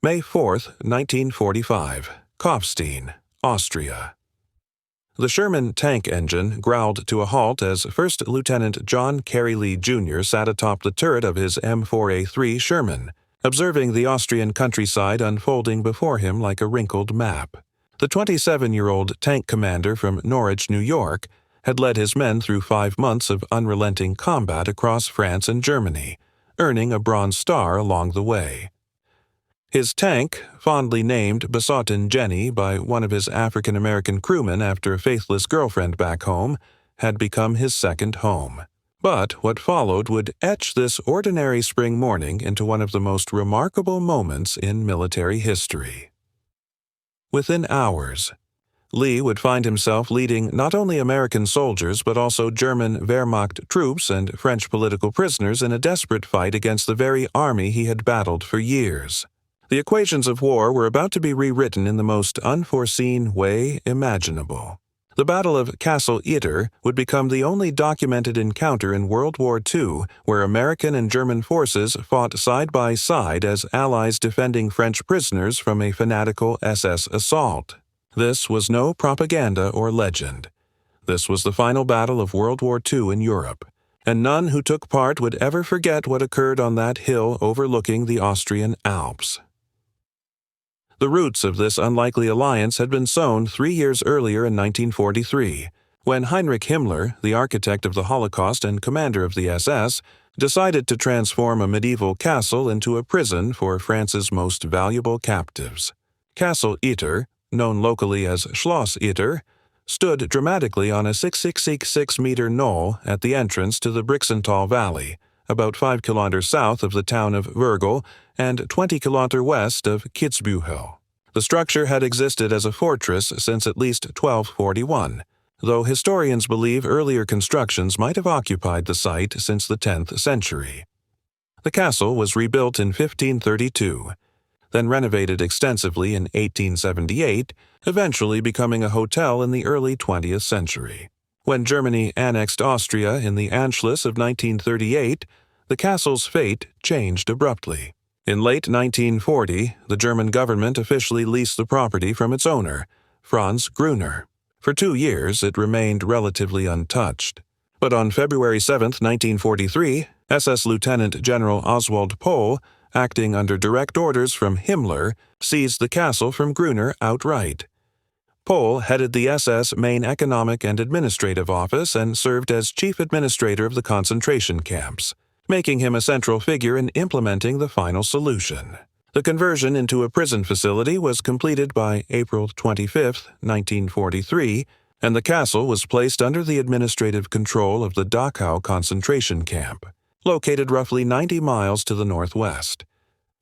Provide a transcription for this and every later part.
May 4, 1945, Kufstein, Austria. The Sherman tank engine growled to a halt as First Lieutenant John Lee Jr. sat atop the turret of his M4A3 Sherman, observing the Austrian countryside unfolding before him like a wrinkled map. The 27-year-old tank commander from Norwich, New York, had led his men through 5 months of unrelenting combat across France and Germany, earning a Bronze Star along the way. His tank, fondly named Besottin Jenny by one of his African-American crewmen after a faithless girlfriend back home, had become his second home. But what followed would etch this ordinary spring morning into one of the most remarkable moments in military history. Within hours, Lee would find himself leading not only American soldiers but also German Wehrmacht troops and French political prisoners in a desperate fight against the very army he had battled for years. The equations of war were about to be rewritten in the most unforeseen way imaginable. The Battle of Castle Itter would become the only documented encounter in World War II where American and German forces fought side by side as allies defending French prisoners from a fanatical SS assault. This was no propaganda or legend. This was the final battle of World War II in Europe, and none who took part would ever forget what occurred on that hill overlooking the Austrian Alps. The roots of this unlikely alliance had been sown 3 years earlier in 1943, when Heinrich Himmler, the architect of the Holocaust and commander of the SS, decided to transform a medieval castle into a prison for France's most valuable captives. Castle Itter, known locally as Schloss Itter, stood dramatically on a 666-meter knoll at the entrance to the Brixental Valley, about 5 kilometers south of the town of Wörgl and 20 kilometers west of Kitzbühel. The structure had existed as a fortress since at least 1241, though historians believe earlier constructions might have occupied the site since the 10th century. The castle was rebuilt in 1532, then renovated extensively in 1878, eventually becoming a hotel in the early 20th century. When Germany annexed Austria in the Anschluss of 1938, the castle's fate changed abruptly. In late 1940, the German government officially leased the property from its owner, Franz Gruner. For 2 years, it remained relatively untouched. But on February 7, 1943, SS Lieutenant General Oswald Pohl, acting under direct orders from Himmler, seized the castle from Gruner outright. Pohl headed the SS main economic and administrative office and served as chief administrator of the concentration camps, making him a central figure in implementing the final solution. The conversion into a prison facility was completed by April 25, 1943, and the castle was placed under the administrative control of the Dachau concentration camp, located roughly 90 miles to the northwest.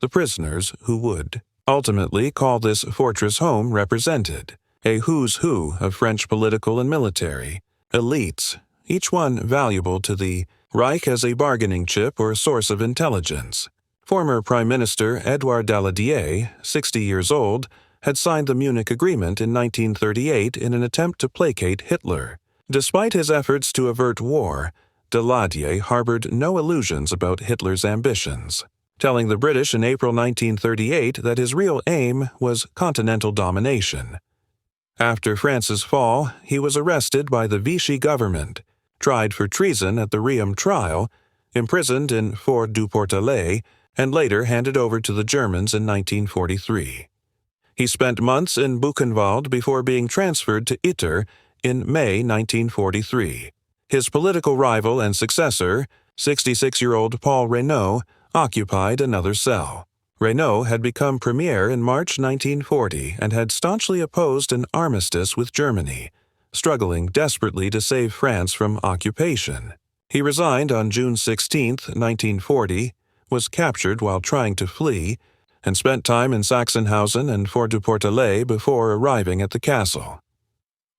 The prisoners who would ultimately call this fortress home represented a who's who of French political and military elites, each one valuable to the Reich as a bargaining chip or source of intelligence. Former Prime Minister Edouard Daladier, 60 years old, had signed the Munich Agreement in 1938 in an attempt to placate Hitler. Despite his efforts to avert war, Daladier harbored no illusions about Hitler's ambitions, telling the British in April 1938 that his real aim was continental domination. After France's fall, he was arrested by the Vichy government, tried for treason at the Riom trial, imprisoned in Fort du Portelet, and later handed over to the Germans in 1943. He spent months in Buchenwald before being transferred to Itter in May 1943. His political rival and successor, 66-year-old Paul Reynaud, occupied another cell. Reynaud had become premier in March 1940 and had staunchly opposed an armistice with Germany, struggling desperately to save France from occupation. He resigned on June 16, 1940, was captured while trying to flee, and spent time in Sachsenhausen and Fort du Portelet before arriving at the castle.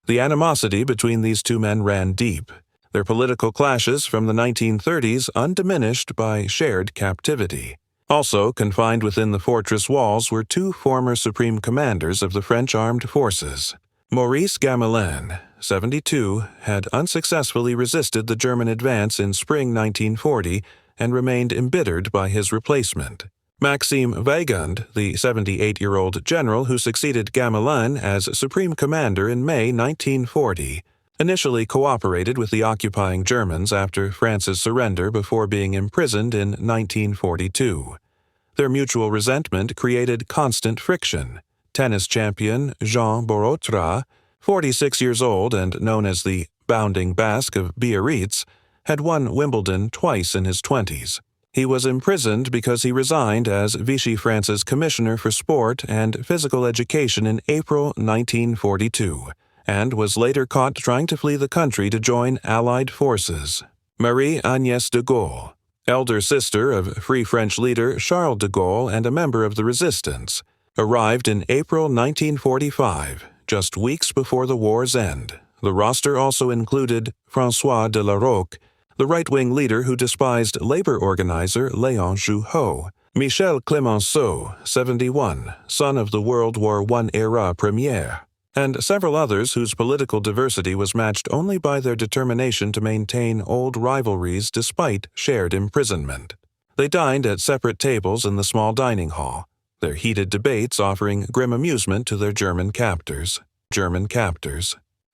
The animosity between these two men ran deep, their political clashes from the 1930s undiminished by shared captivity. Also confined within the fortress walls were two former supreme commanders of the French armed forces. Maurice Gamelin, 72, had unsuccessfully resisted the German advance in spring 1940 and remained embittered by his replacement. Maxim Weygand, the 78-year-old general who succeeded Gamelin as supreme commander in May 1940, initially cooperated with the occupying Germans after France's surrender before being imprisoned in 1942. Their mutual resentment created constant friction. Tennis champion Jean Borotra, 46 years old and known as the Bounding Basque of Biarritz, had won Wimbledon twice in his 20s. He was imprisoned because he resigned as Vichy France's Commissioner for Sport and Physical Education in April 1942, and was later caught trying to flee the country to join Allied forces. Marie-Agnès de Gaulle, elder sister of Free French leader Charles de Gaulle and a member of the Resistance, arrived in April 1945, just weeks before the war's end. The roster also included François de la Roque, the right-wing leader who despised labor organizer Léon Jouhaux, Michel Clemenceau, 71, son of the World War I-era premier, and several others whose political diversity was matched only by their determination to maintain old rivalries despite shared imprisonment. They dined at separate tables in the small dining hall, their heated debates offering grim amusement to their German captors.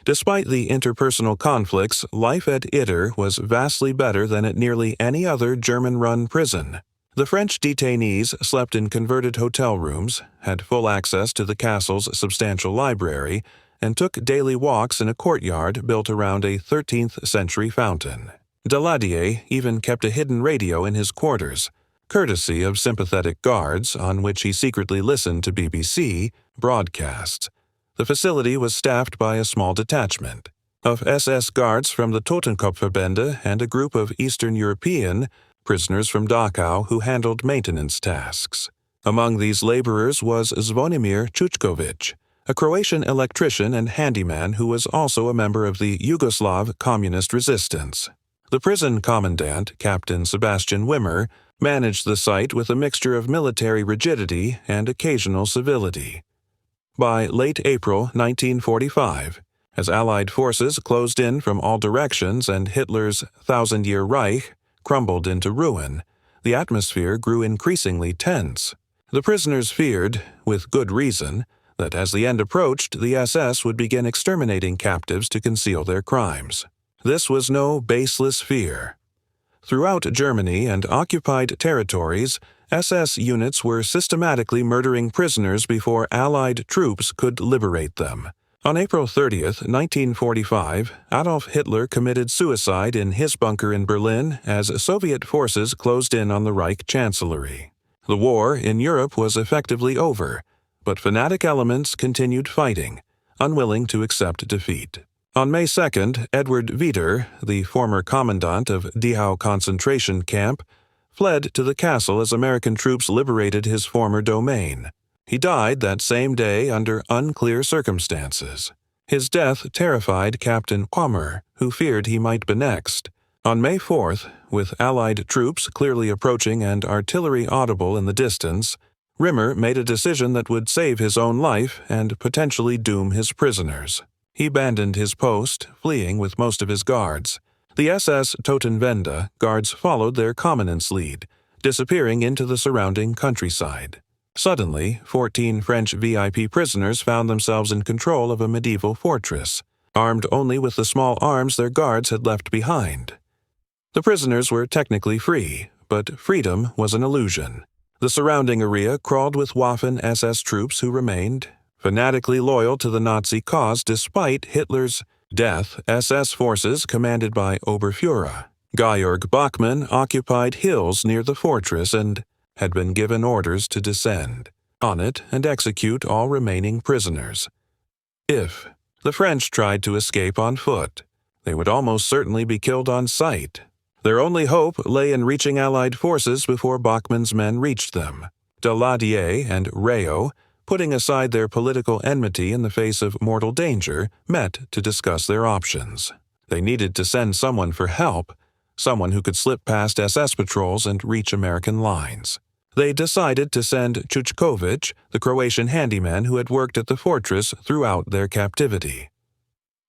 Despite the interpersonal conflicts, life at Itter was vastly better than at nearly any other German-run prison. The French detainees slept in converted hotel rooms, had full access to the castle's substantial library, and took daily walks in a courtyard built around a 13th-century fountain. Daladier even kept a hidden radio in his quarters, courtesy of sympathetic guards on which he secretly listened to BBC broadcasts. The facility was staffed by a small detachment of SS guards from the Totenkopfverbände and a group of Eastern European prisoners from Dachau who handled maintenance tasks. Among these laborers was Zvonimir Chuchkovic, a Croatian electrician and handyman who was also a member of the Yugoslav Communist Resistance. The prison commandant, Captain Sebastian Wimmer, managed the site with a mixture of military rigidity and occasional civility. By late April 1945, as Allied forces closed in from all directions and Hitler's thousand-year Reich crumbled into ruin, the atmosphere grew increasingly tense. The prisoners feared, with good reason, that as the end approached, the SS would begin exterminating captives to conceal their crimes. This was no baseless fear. Throughout Germany and occupied territories, SS units were systematically murdering prisoners before Allied troops could liberate them. On April 30, 1945, Adolf Hitler committed suicide in his bunker in Berlin as Soviet forces closed in on the Reich Chancellery. The war in Europe was effectively over, but fanatic elements continued fighting, unwilling to accept defeat. On May 2, Edward Wieder, the former commandant of Dachau concentration camp, fled to the castle as American troops liberated his former domain. He died that same day under unclear circumstances. His death terrified Captain Kwammer, who feared he might be next. On May 4th, with Allied troops clearly approaching and artillery audible in the distance, Rimmer made a decision that would save his own life and potentially doom his prisoners. He abandoned his post, fleeing with most of his guards. The SS Totenwende guards followed their commandant's lead, disappearing into the surrounding countryside. Suddenly, 14 French VIP prisoners found themselves in control of a medieval fortress, armed only with the small arms their guards had left behind. The prisoners were technically free, but freedom was an illusion. The surrounding area crawled with Waffen-SS troops who remained fanatically loyal to the Nazi cause despite Hitler's death. SS forces commanded by Oberfuhrer Georg Bachmann occupied hills near the fortress and had been given orders to descend on it and execute all remaining prisoners. If the French tried to escape on foot, they would almost certainly be killed on sight. Their only hope lay in reaching Allied forces before Bachmann's men reached them. Daladier and Rayo, putting aside their political enmity in the face of mortal danger, met to discuss their options. They needed to send someone for help, someone who could slip past SS patrols and reach American lines. They decided to send Chuchkovic, the Croatian handyman who had worked at the fortress throughout their captivity.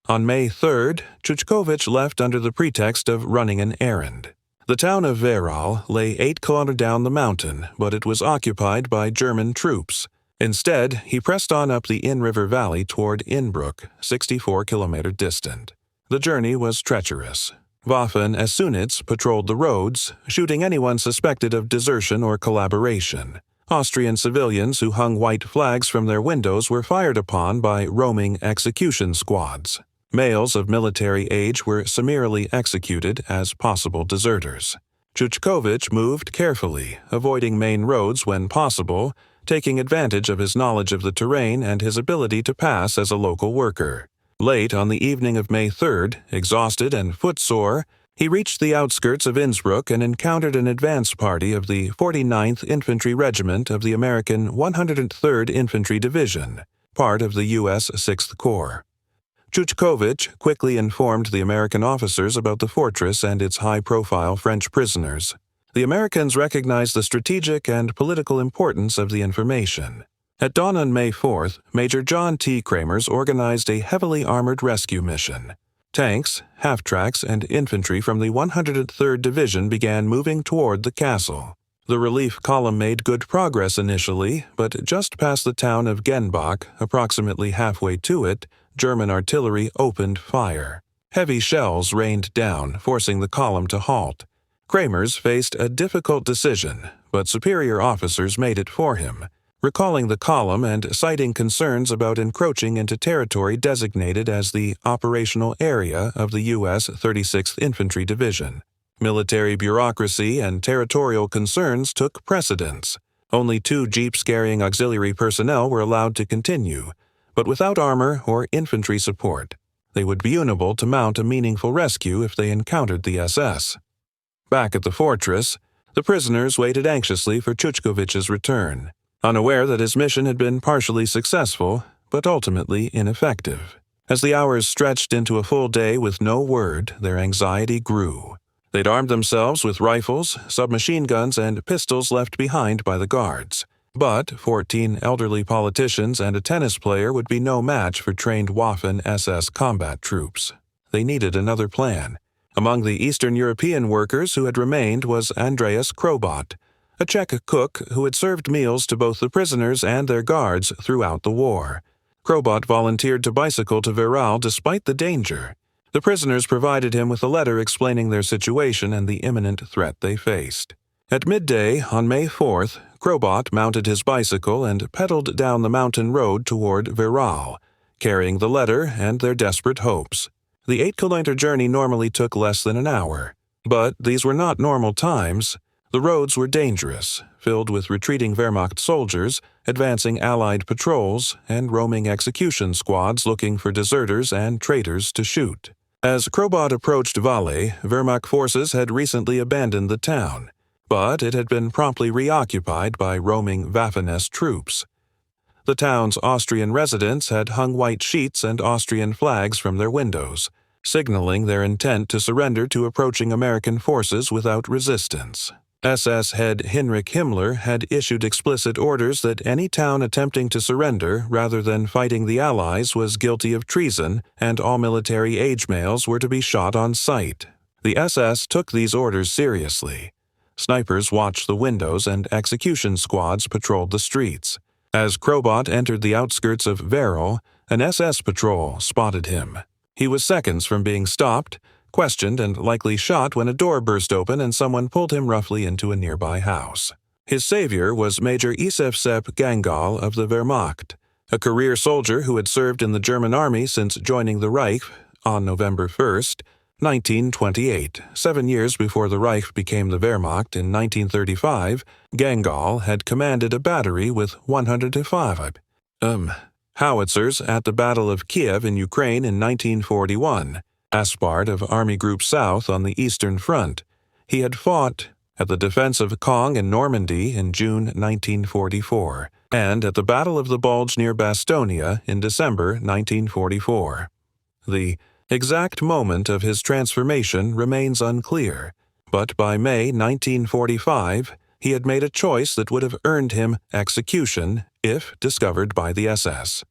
On May 3rd, Chuchkovic left under the pretext of running an errand. The town of Wehral lay 8 kilometers down the mountain, but it was occupied by German troops. Instead, he pressed on up the Inn-River Valley toward Innsbruck, 64 kilometers distant. The journey was treacherous. Waffen Units patrolled the roads, shooting anyone suspected of desertion or collaboration. Austrian civilians who hung white flags from their windows were fired upon by roaming execution squads. Males of military age were summarily executed as possible deserters. Chuchkovich moved carefully, avoiding main roads when possible, taking advantage of his knowledge of the terrain and his ability to pass as a local worker. Late on the evening of May 3rd, exhausted and footsore, he reached the outskirts of Innsbruck and encountered an advance party of the 49th Infantry Regiment of the American 103rd Infantry Division, part of the U.S. 6th Corps. Chuchkovich quickly informed the American officers about the fortress and its high-profile French prisoners. The Americans recognized the strategic and political importance of the information. At dawn on May 4th, Major John Kramers organized a heavily armored rescue mission. Tanks, half-tracks, and infantry from the 103rd Division began moving toward the castle. The relief column made good progress initially, but just past the town of Genbach, approximately halfway to it, German artillery opened fire. Heavy shells rained down, forcing the column to halt. Kramers faced a difficult decision, but superior officers made it for him, recalling the column and citing concerns about encroaching into territory designated as the operational area of the U.S. 36th Infantry Division. Military bureaucracy and territorial concerns took precedence. Only 2 jeeps carrying auxiliary personnel were allowed to continue, but without armor or infantry support. They would be unable to mount a meaningful rescue if they encountered the SS. Back at the fortress, the prisoners waited anxiously for Chuchkovich's return, unaware that his mission had been partially successful, but ultimately ineffective. As the hours stretched into a full day with no word, their anxiety grew. They'd armed themselves with rifles, submachine guns, and pistols left behind by the guards. But 14 elderly politicians and a tennis player would be no match for trained Waffen SS combat troops. They needed another plan. Among the Eastern European workers who had remained was Andreas Krobot, a Czech cook who had served meals to both the prisoners and their guards throughout the war. Krobot volunteered to bicycle to Wehral despite the danger. The prisoners provided him with a letter explaining their situation and the imminent threat they faced. At midday on May 4th, Krobot mounted his bicycle and pedaled down the mountain road toward Wehral, carrying the letter and their desperate hopes. The 8-kilometer journey normally took less than an hour, but these were not normal times. The roads were dangerous, filled with retreating Wehrmacht soldiers, advancing Allied patrols, and roaming execution squads looking for deserters and traitors to shoot. As Krobot approached Valle, Wehrmacht forces had recently abandoned the town, but it had been promptly reoccupied by roaming Waffen-SS troops. The town's Austrian residents had hung white sheets and Austrian flags from their windows, signaling their intent to surrender to approaching American forces without resistance. SS head Heinrich Himmler had issued explicit orders that any town attempting to surrender rather than fighting the Allies was guilty of treason, and all military-age males were to be shot on sight. The SS took these orders seriously. Snipers watched the windows and execution squads patrolled the streets. As Krobot entered the outskirts of Wehral, an SS patrol spotted him. He was seconds from being stopped, questioned, and likely shot when a door burst open and someone pulled him roughly into a nearby house. His savior was Major Josef Gangl of the Wehrmacht, a career soldier who had served in the German army since joining the Reich on November 1st, 1928. 7 years before the Reich became the Wehrmacht in 1935, Gangl had commanded a battery with 105 howitzers at the Battle of Kiev in Ukraine in 1941. As part of Army Group South on the Eastern Front, he had fought at the defense of Caen and Normandy in June 1944, and at the Battle of the Bulge near Bastonia in December 1944. The exact moment of his transformation remains unclear, but by May 1945, he had made a choice that would have earned him execution if discovered by the SS.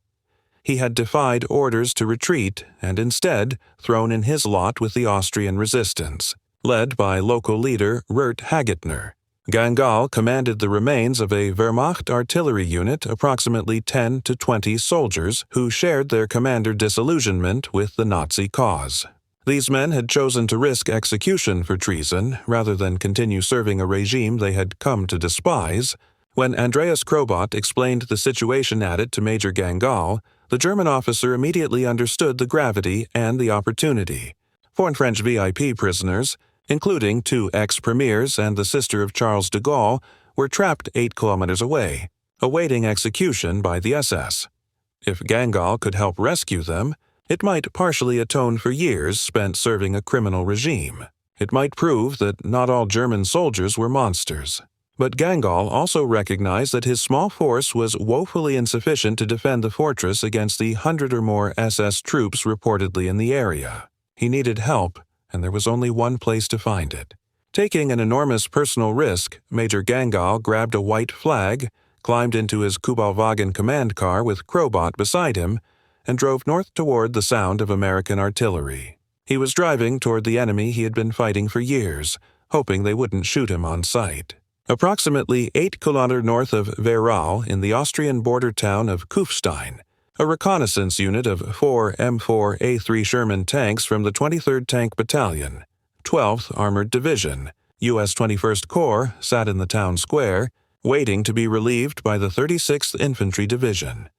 He had defied orders to retreat and instead thrown in his lot with the Austrian resistance. led by local leader Rert Hagetner. Gangl commanded the remains of a Wehrmacht artillery unit, approximately 10 to 20 soldiers, who shared their commander's disillusionment with the Nazi cause. These men had chosen to risk execution for treason rather than continue serving a regime they had come to despise. When Andreas Krobot explained the situation at it to Major Gangl, the German officer immediately understood the gravity and the opportunity. 4 French VIP prisoners, including 2 ex-premiers and the sister of Charles de Gaulle, were trapped 8 kilometers away, awaiting execution by the SS. If Gangl could help rescue them, it might partially atone for years spent serving a criminal regime. It might prove that not all German soldiers were monsters. But Gangl also recognized that his small force was woefully insufficient to defend the fortress against the 100 or more SS troops reportedly in the area. He needed help, and there was only one place to find it. Taking an enormous personal risk, Major Gangl grabbed a white flag, climbed into his Kubelwagen command car with Krobot beside him, and drove north toward the sound of American artillery. He was driving toward the enemy he had been fighting for years, hoping they wouldn't shoot him on sight. Approximately 8 kilometers north of Wehral, in the Austrian border town of Kufstein, a reconnaissance unit of 4 M4A3 Sherman tanks from the 23rd Tank Battalion, 12th Armored Division, U.S. 21st Corps, sat in the town square, waiting to be relieved by the 36th Infantry Division.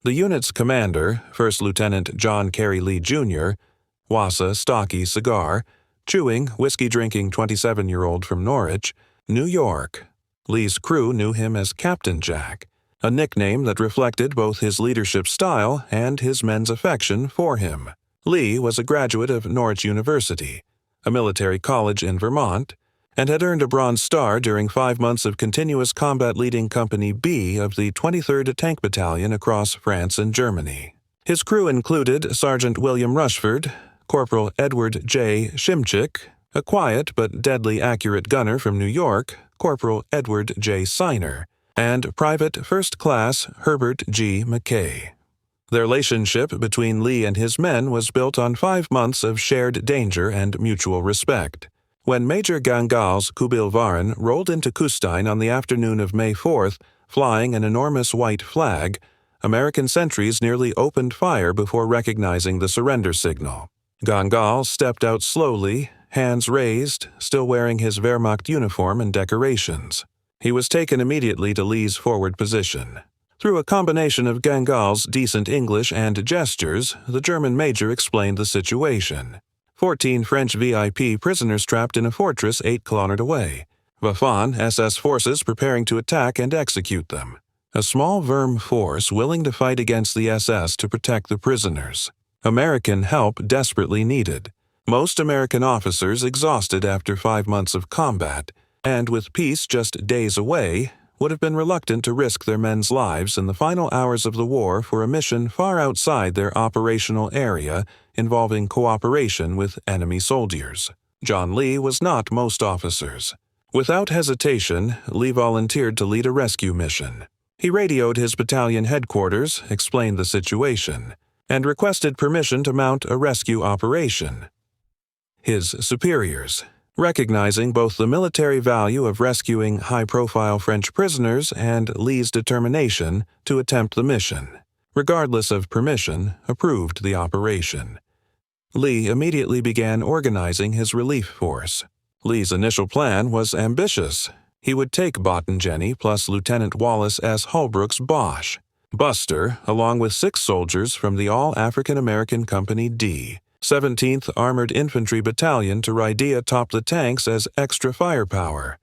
The unit's commander, First Lieutenant John Kramers Jr., Wassa stocky cigar, chewing, whiskey-drinking 27-year-old from Norwich, New York. Lee's crew knew him as Captain Jack, a nickname that reflected both his leadership style and his men's affection for him. Lee was a graduate of Norwich University, a military college in Vermont, and had earned a Bronze Star during 5 months of continuous combat leading Company B of the 23rd Tank Battalion across France and Germany. His crew included Sergeant William Rushford, Corporal Edward J. Shimchick, a quiet but deadly accurate gunner from New York, Corporal Edward J. Siner, and Private First Class Herbert G. McKay. The relationship between Lee and his men was built on 5 months of shared danger and mutual respect. When Major Gangl's Kubelwagen rolled into Kufstein on the afternoon of May 4th, flying an enormous white flag, American sentries nearly opened fire before recognizing the surrender signal. Gangl stepped out slowly, hands raised, still wearing his Wehrmacht uniform and decorations. He was taken immediately to Lee's forward position. Through a combination of Gangl's decent English and gestures, the German major explained the situation. 14 French VIP prisoners trapped in a fortress 8 kilometers away. Waffen SS forces preparing to attack and execute them. A small Wehrmacht force willing to fight against the SS to protect the prisoners. American help desperately needed. Most American officers exhausted after 5 months of combat, and with peace just days away, would have been reluctant to risk their men's lives in the final hours of the war for a mission far outside their operational area involving cooperation with enemy soldiers. John Lee was not most officers. Without hesitation, Lee volunteered to lead a rescue mission. He radioed his battalion headquarters, explained the situation, and requested permission to mount a rescue operation. His superiors, recognizing both the military value of rescuing high-profile French prisoners and Lee's determination to attempt the mission, regardless of permission, approved the operation. Lee immediately began organizing his relief force. Lee's initial plan was ambitious. He would take Bottengeni plus Lieutenant Wallace S. Holbrook's Bosch, Buster, along with 6 soldiers from the All-African-American Company D, 17th Armored Infantry Battalion to ride atop the tanks as extra firepower.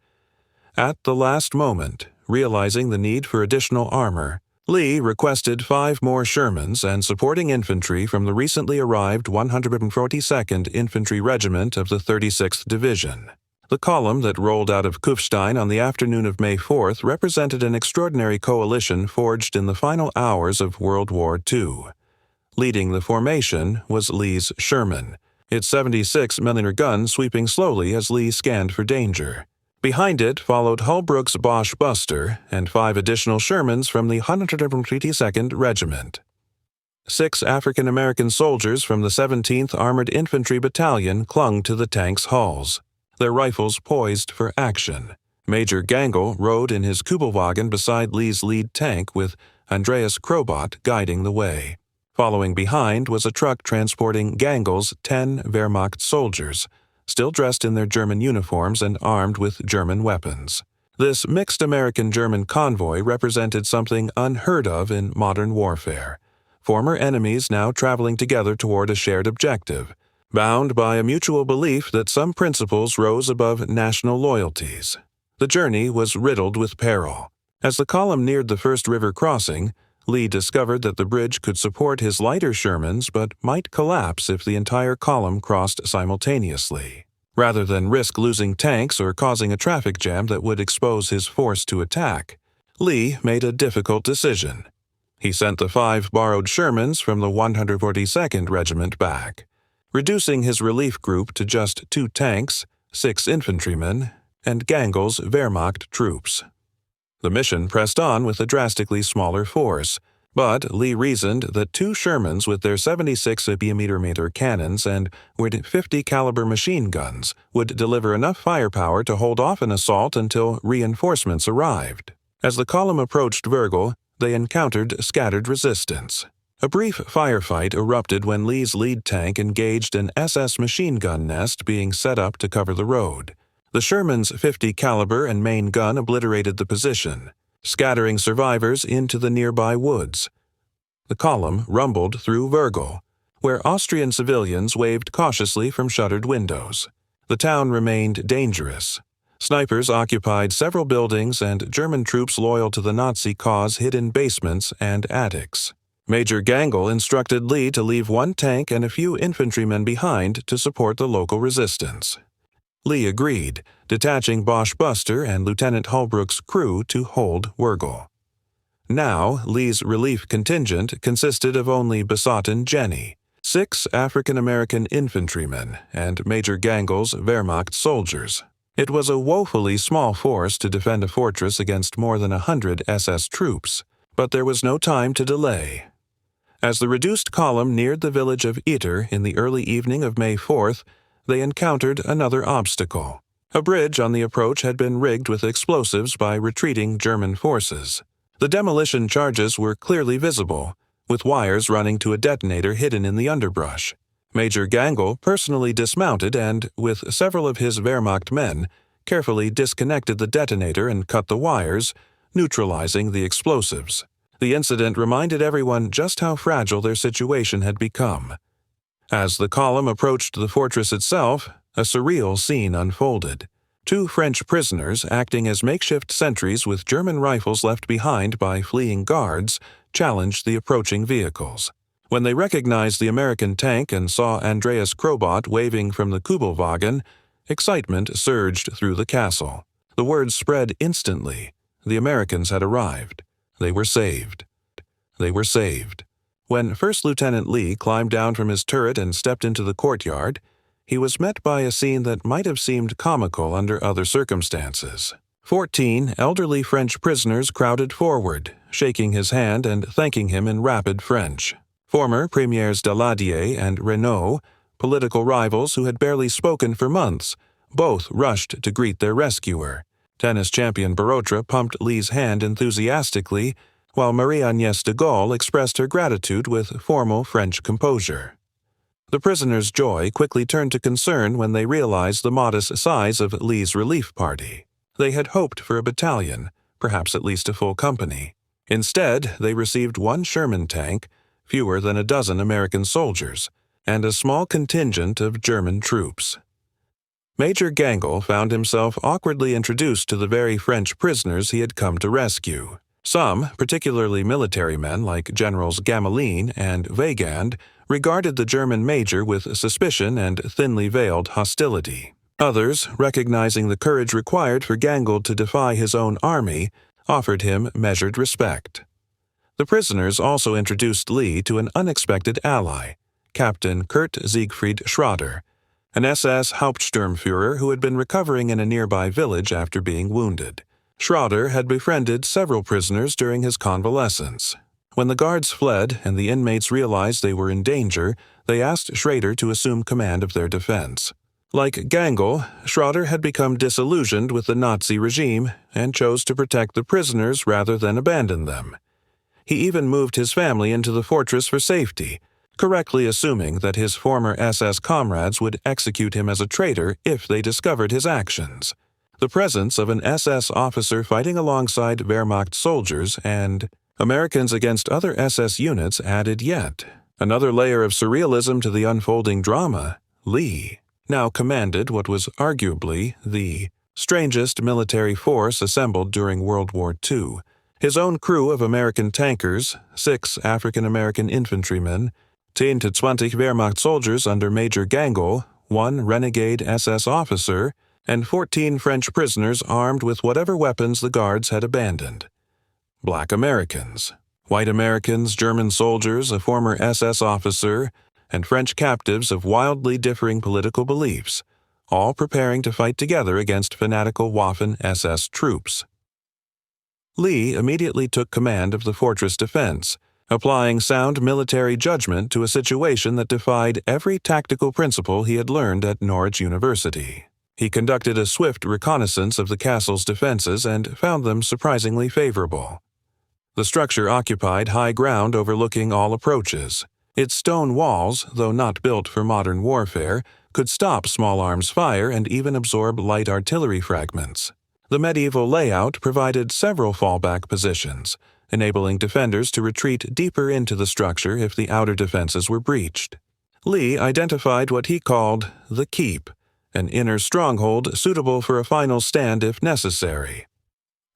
At the last moment, realizing the need for additional armor, Lee requested 5 more Shermans and supporting infantry from the recently arrived 142nd Infantry Regiment of the 36th Division. The column that rolled out of Kufstein on the afternoon of May 4th represented an extraordinary coalition forged in the final hours of World War II. Leading the formation was Lee's Sherman, its 76mm gun sweeping slowly as Lee scanned for danger. Behind it followed Holbrook's Bosch Buster and 5 additional Shermans from the 132nd Regiment. 6 African-American soldiers from the 17th Armored Infantry Battalion clung to the tank's hulls, their rifles poised for action. Major Gangl rode in his Kubelwagen beside Lee's lead tank with Andreas Krobot guiding the way. Following behind was a truck transporting Gangl's 10 Wehrmacht soldiers, still dressed in their German uniforms and armed with German weapons. This mixed American-German convoy represented something unheard of in modern warfare. Former enemies now traveling together toward a shared objective, bound by a mutual belief that some principles rose above national loyalties. The journey was riddled with peril. As the column neared the first river crossing, Lee discovered that the bridge could support his lighter Shermans but might collapse if the entire column crossed simultaneously. Rather than risk losing tanks or causing a traffic jam that would expose his force to attack, Lee made a difficult decision. He sent the 5 borrowed Shermans from the 142nd Regiment back, reducing his relief group to just 2 tanks, 6 infantrymen, and Gangl's Wehrmacht troops. The mission pressed on with a drastically smaller force, but Lee reasoned that 2 Shermans with their 76 mm cannons and with 50 caliber machine guns would deliver enough firepower to hold off an assault until reinforcements arrived. As the column approached Vergel, they encountered scattered resistance. A brief firefight erupted when Lee's lead tank engaged an SS machine gun nest being set up to cover the road. The Sherman's 50 caliber and main gun obliterated the position, scattering survivors into the nearby woods. The column rumbled through Vergel, where Austrian civilians waved cautiously from shuttered windows. The town remained dangerous. Snipers occupied several buildings and German troops loyal to the Nazi cause hid in basements and attics. Major Gangl instructed Lee to leave 1 tank and a few infantrymen behind to support the local resistance. Lee agreed, detaching Bosch Buster and Lieutenant Holbrook's crew to hold Vergel. Now, Lee's relief contingent consisted of only Besotten Jenny, 6 African-American infantrymen, and Major Gangl's Wehrmacht soldiers. It was a woefully small force to defend a fortress against more than 100 SS troops, but there was no time to delay. As the reduced column neared the village of Itter in the early evening of May 4th, they encountered another obstacle. A bridge on the approach had been rigged with explosives by retreating German forces. The demolition charges were clearly visible, with wires running to a detonator hidden in the underbrush. Major Gangl personally dismounted and, with several of his Wehrmacht men, carefully disconnected the detonator and cut the wires, neutralizing the explosives. The incident reminded everyone just how fragile their situation had become. As the column approached the fortress itself, a surreal scene unfolded. 2 French prisoners, acting as makeshift sentries with German rifles left behind by fleeing guards, challenged the approaching vehicles. When they recognized the American tank and saw Andreas Krobot waving from the Kubelwagen, excitement surged through the castle. The word spread instantly. The Americans had arrived. They were saved. They were saved. When First Lieutenant Lee climbed down from his turret and stepped into the courtyard, he was met by a scene that might have seemed comical under other circumstances. 14 elderly French prisoners crowded forward, shaking his hand and thanking him in rapid French. Former Premiers Daladier and Renaud, political rivals who had barely spoken for months, both rushed to greet their rescuer. Tennis champion Barotra pumped Lee's hand enthusiastically, while Marie-Agnès de Gaulle expressed her gratitude with formal French composure. The prisoners' joy quickly turned to concern when they realized the modest size of Lee's relief party. They had hoped for a battalion, perhaps at least a full company. Instead, they received 1 Sherman tank, fewer than a dozen American soldiers, and a small contingent of German troops. Major Gangl found himself awkwardly introduced to the very French prisoners he had come to rescue. Some, particularly military men like Generals Gamelin and Weygand, regarded the German major with suspicion and thinly veiled hostility. Others, recognizing the courage required for Gangl to defy his own army, offered him measured respect. The prisoners also introduced Lee to an unexpected ally, Captain Kurt Siegfried Schrader, an SS Hauptsturmführer who had been recovering in a nearby village after being wounded. Schrader had befriended several prisoners during his convalescence. When the guards fled and the inmates realized they were in danger, they asked Schrader to assume command of their defense. Like Gangl, Schrader had become disillusioned with the Nazi regime and chose to protect the prisoners rather than abandon them. He even moved his family into the fortress for safety, correctly assuming that his former SS comrades would execute him as a traitor if they discovered his actions. The presence of an SS officer fighting alongside Wehrmacht soldiers and Americans against other SS units added yet another layer of surrealism to the unfolding drama. Lee now commanded what was arguably the strangest military force assembled during World War II. His own crew of American tankers, 6 African-American infantrymen, 10 to 20 Wehrmacht soldiers under Major Gangl, 1 renegade SS officer, and 14 French prisoners armed with whatever weapons the guards had abandoned. Black Americans, white Americans, German soldiers, a former SS officer, and French captives of wildly differing political beliefs, all preparing to fight together against fanatical Waffen-SS troops. Lee immediately took command of the fortress defense, applying sound military judgment to a situation that defied every tactical principle he had learned at Norwich University. He conducted a swift reconnaissance of the castle's defenses and found them surprisingly favorable. The structure occupied high ground overlooking all approaches. Its stone walls, though not built for modern warfare, could stop small arms fire and even absorb light artillery fragments. The medieval layout provided several fallback positions, enabling defenders to retreat deeper into the structure if the outer defenses were breached. Lee identified what he called the Keep, an inner stronghold suitable for a final stand if necessary.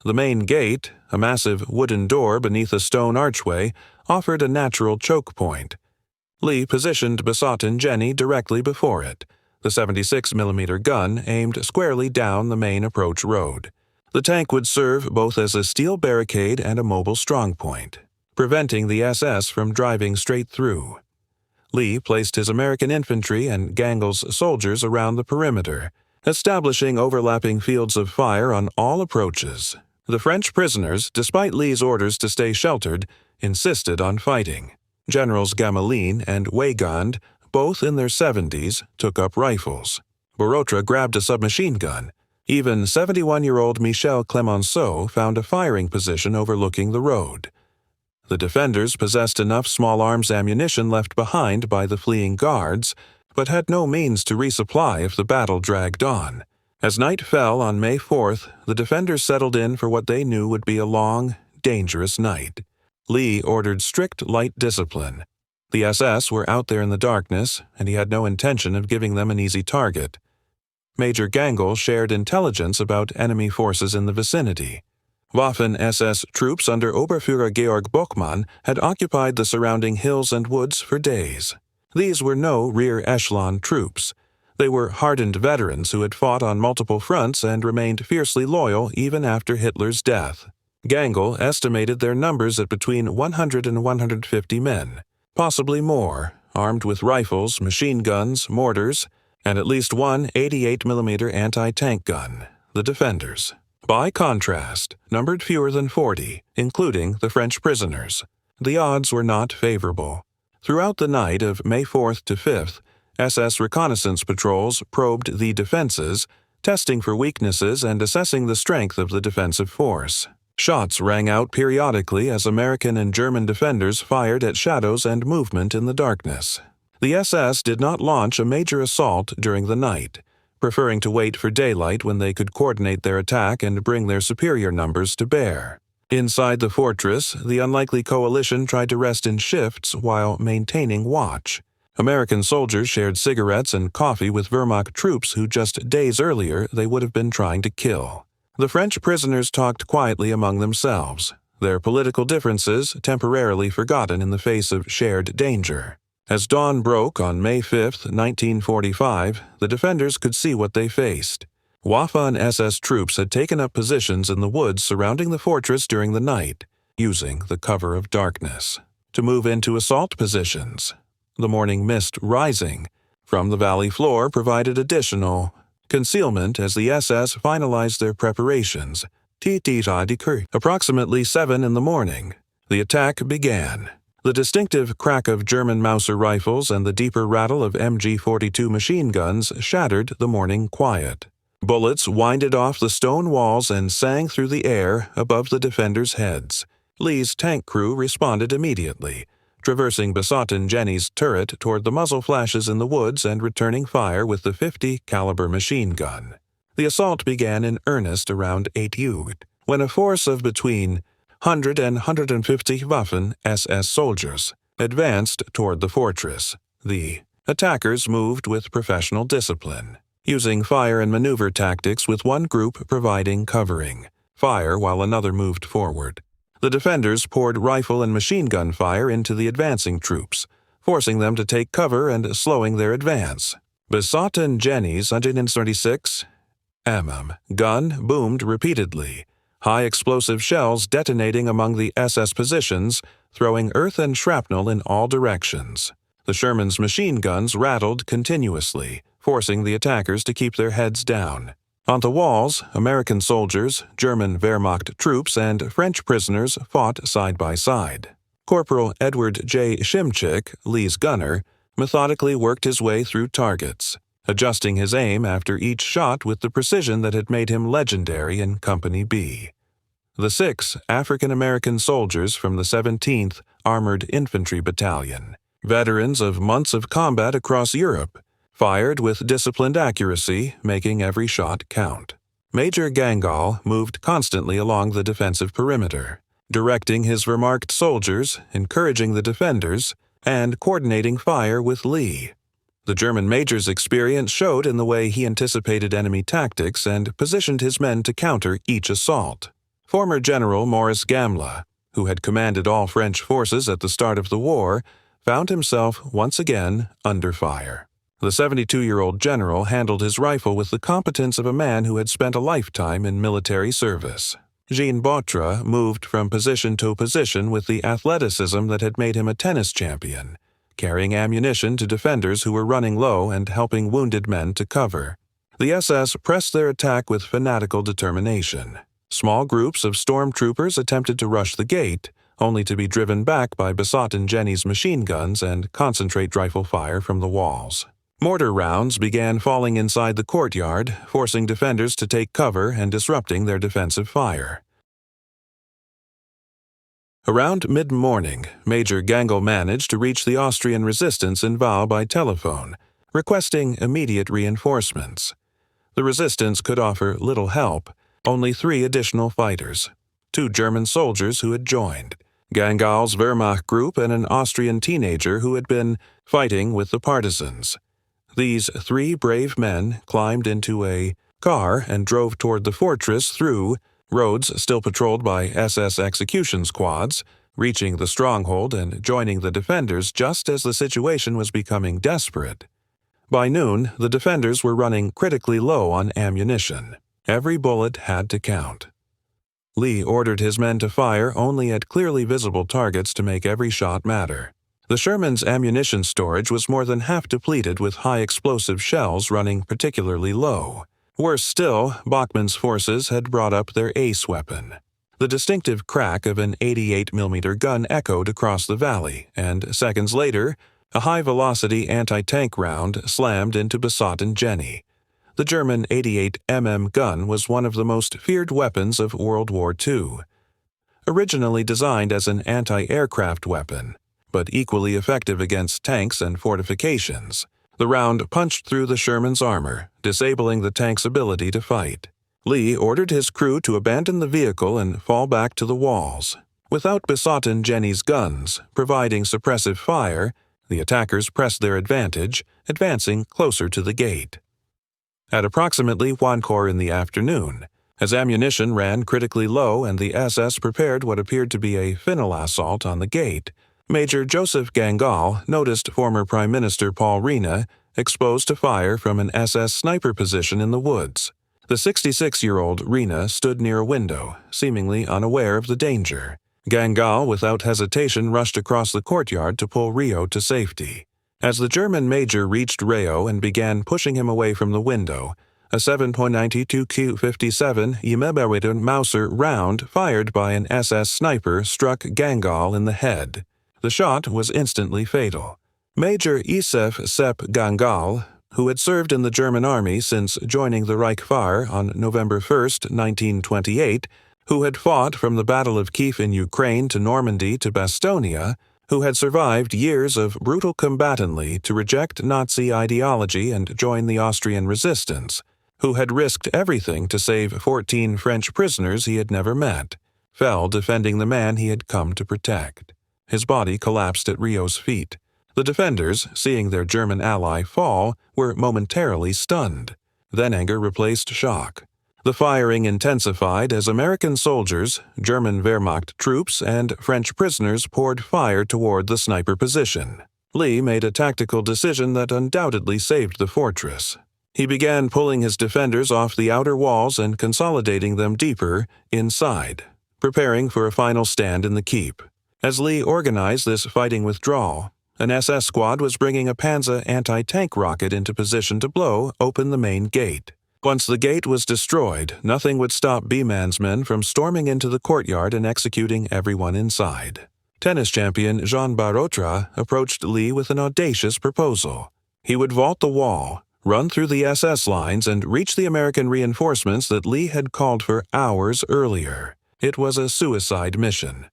The main gate, a massive wooden door beneath a stone archway, offered a natural choke point. Lee positioned Basot and Jenny directly before it, the 76mm gun aimed squarely down the main approach road. The tank would serve both as a steel barricade and a mobile strongpoint, preventing the SS from driving straight through. Lee placed his American infantry and Gangl's soldiers around the perimeter, establishing overlapping fields of fire on all approaches. The French prisoners, despite Lee's orders to stay sheltered, insisted on fighting. Generals Gamelin and Weygand, both in their 70s, took up rifles. Borotra grabbed a submachine gun. Even 71-year-old Michel Clemenceau found a firing position overlooking the road. The defenders possessed enough small arms ammunition left behind by the fleeing guards, but had no means to resupply if the battle dragged on. As night fell on May 4th, the defenders settled in for what they knew would be a long, dangerous night. Lee ordered strict light discipline. The SS were out there in the darkness, and he had no intention of giving them an easy target. Major Gangl shared intelligence about enemy forces in the vicinity. Waffen-SS troops under Oberführer Georg Bockmann had occupied the surrounding hills and woods for days. These were no rear echelon troops. They were hardened veterans who had fought on multiple fronts and remained fiercely loyal even after Hitler's death. Gangl estimated their numbers at between 100 and 150 men, possibly more, armed with rifles, machine guns, mortars, and at least one 88mm anti-tank gun, the defenders. By contrast, numbered fewer than 40, including the French prisoners. The odds were not favorable. Throughout the night of May 4th to 5th, SS reconnaissance patrols probed the defenses, testing for weaknesses and assessing the strength of the defensive force. Shots rang out periodically as American and German defenders fired at shadows and movement in the darkness. The SS did not launch a major assault during the night, preferring to wait for daylight when they could coordinate their attack and bring their superior numbers to bear. Inside the fortress, the unlikely coalition tried to rest in shifts while maintaining watch. American soldiers shared cigarettes and coffee with Wehrmacht troops who just days earlier they would have been trying to kill. The French prisoners talked quietly among themselves, their political differences temporarily forgotten in the face of shared danger. As dawn broke on May 5, 1945, the defenders could see what they faced. Waffen-SS troops had taken up positions in the woods surrounding the fortress during the night, using the cover of darkness to move into assault positions. The morning mist rising from the valley floor provided additional concealment as the SS finalized their preparations. Approximately 7 in the morning, The attack began. The distinctive crack of German Mauser rifles and the deeper rattle of MG-42 machine guns shattered the morning quiet. Bullets winded off the stone walls and sang through the air above the defenders' heads. Lee's tank crew responded immediately, traversing Besotten Jenny's turret toward the muzzle flashes in the woods and returning fire with the .50 caliber machine gun. The assault began in earnest around 8 Uhr, when a force of between 100 and 150 Waffen SS soldiers advanced toward the fortress. The attackers moved with professional discipline, using fire and maneuver tactics with one group providing covering fire while another moved forward. The defenders poured rifle and machine gun fire into the advancing troops, forcing them to take cover and slowing their advance. Besotten Jenny's 136 mm gun boomed repeatedly, high explosive shells detonating among the SS positions, throwing earth and shrapnel in all directions. The Sherman's machine guns rattled continuously, forcing the attackers to keep their heads down. On the walls, American soldiers, German Wehrmacht troops, and French prisoners fought side by side. Corporal Edward J. Shimczyk, Lee's gunner, methodically worked his way through targets, adjusting his aim after each shot with the precision that had made him legendary in Company B. The 6 African-American soldiers from the 17th Armored Infantry Battalion, veterans of months of combat across Europe, fired with disciplined accuracy, making every shot count. Major Gangl moved constantly along the defensive perimeter, directing his Wehrmacht soldiers, encouraging the defenders, and coordinating fire with Lee. The German major's experience showed in the way he anticipated enemy tactics and positioned his men to counter each assault. Former General Maurice Gamelin, who had commanded all French forces at the start of the war, found himself once again under fire. The 72-year-old general handled his rifle with the competence of a man who had spent a lifetime in military service. Jean Boutre moved from position to position with the athleticism that had made him a tennis champion, carrying ammunition to defenders who were running low and helping wounded men to cover. The SS pressed their attack with fanatical determination. Small groups of stormtroopers attempted to rush the gate, only to be driven back by Besotten Jenny's machine guns and concentrate rifle fire from the walls. Mortar rounds began falling inside the courtyard, forcing defenders to take cover and disrupting their defensive fire. Around mid-morning, Major Gangl managed to reach the Austrian resistance in Val by telephone, requesting immediate reinforcements. The resistance could offer little help, only 3 additional fighters, 2 German soldiers who had joined, Gangl's Wehrmacht group and an Austrian teenager who had been fighting with the partisans. These 3 brave men climbed into a car and drove toward the fortress through roads still patrolled by SS execution squads, reaching the stronghold and joining the defenders just as the situation was becoming desperate. By noon, the defenders were running critically low on ammunition. Every bullet had to count. Lee ordered his men to fire only at clearly visible targets to make every shot matter. The Sherman's ammunition storage was more than half depleted with high-explosive shells running particularly low. Worse still, Bachmann's forces had brought up their ace weapon. The distinctive crack of an 88mm gun echoed across the valley, and seconds later, a high-velocity anti-tank round slammed into Besotten Jenny. The German 88mm gun was one of the most feared weapons of World War II. Originally designed as an anti-aircraft weapon, but equally effective against tanks and fortifications, the round punched through the Sherman's armor, disabling the tank's ability to fight. Lee ordered his crew to abandon the vehicle and fall back to the walls. Without Besotten Jenny's guns providing suppressive fire, the attackers pressed their advantage, advancing closer to the gate. At approximately 1:00 in the afternoon, as ammunition ran critically low and the SS prepared what appeared to be a final assault on the gate, Major Josef Gangl noticed former Prime Minister Paul Rena exposed to fire from an SS sniper position in the woods. The 66-year-old Rena stood near a window, seemingly unaware of the danger. Gangl, without hesitation, rushed across the courtyard to pull Rio to safety. As the German major reached Rio and began pushing him away from the window, a 7.92 Q-57 Jemebewitten Mauser round fired by an SS sniper struck Gangl in the head. The shot was instantly fatal. Major Josef Gangl, who had served in the German army since joining the Reichswehr on November 1, 1928, who had fought from the Battle of Kiev in Ukraine to Normandy to Bastonia, who had survived years of brutal combatantly to reject Nazi ideology and join the Austrian resistance, who had risked everything to save 14 French prisoners he had never met, fell defending the man he had come to protect. His body collapsed at Rio's feet. The defenders, seeing their German ally fall, were momentarily stunned. Then anger replaced shock. The firing intensified as American soldiers, German Wehrmacht troops, and French prisoners poured fire toward the sniper position. Lee made a tactical decision that undoubtedly saved the fortress. He began pulling his defenders off the outer walls and consolidating them deeper inside, preparing for a final stand in the keep. As Lee organized this fighting withdrawal, an SS squad was bringing a Panzer anti-tank rocket into position to blow open the main gate. Once the gate was destroyed, nothing would stop B-Man's men from storming into the courtyard and executing everyone inside. Tennis champion Jean Barotra approached Lee with an audacious proposal. He would vault the wall, run through the SS lines, and reach the American reinforcements that Lee had called for hours earlier. It was a suicide mission.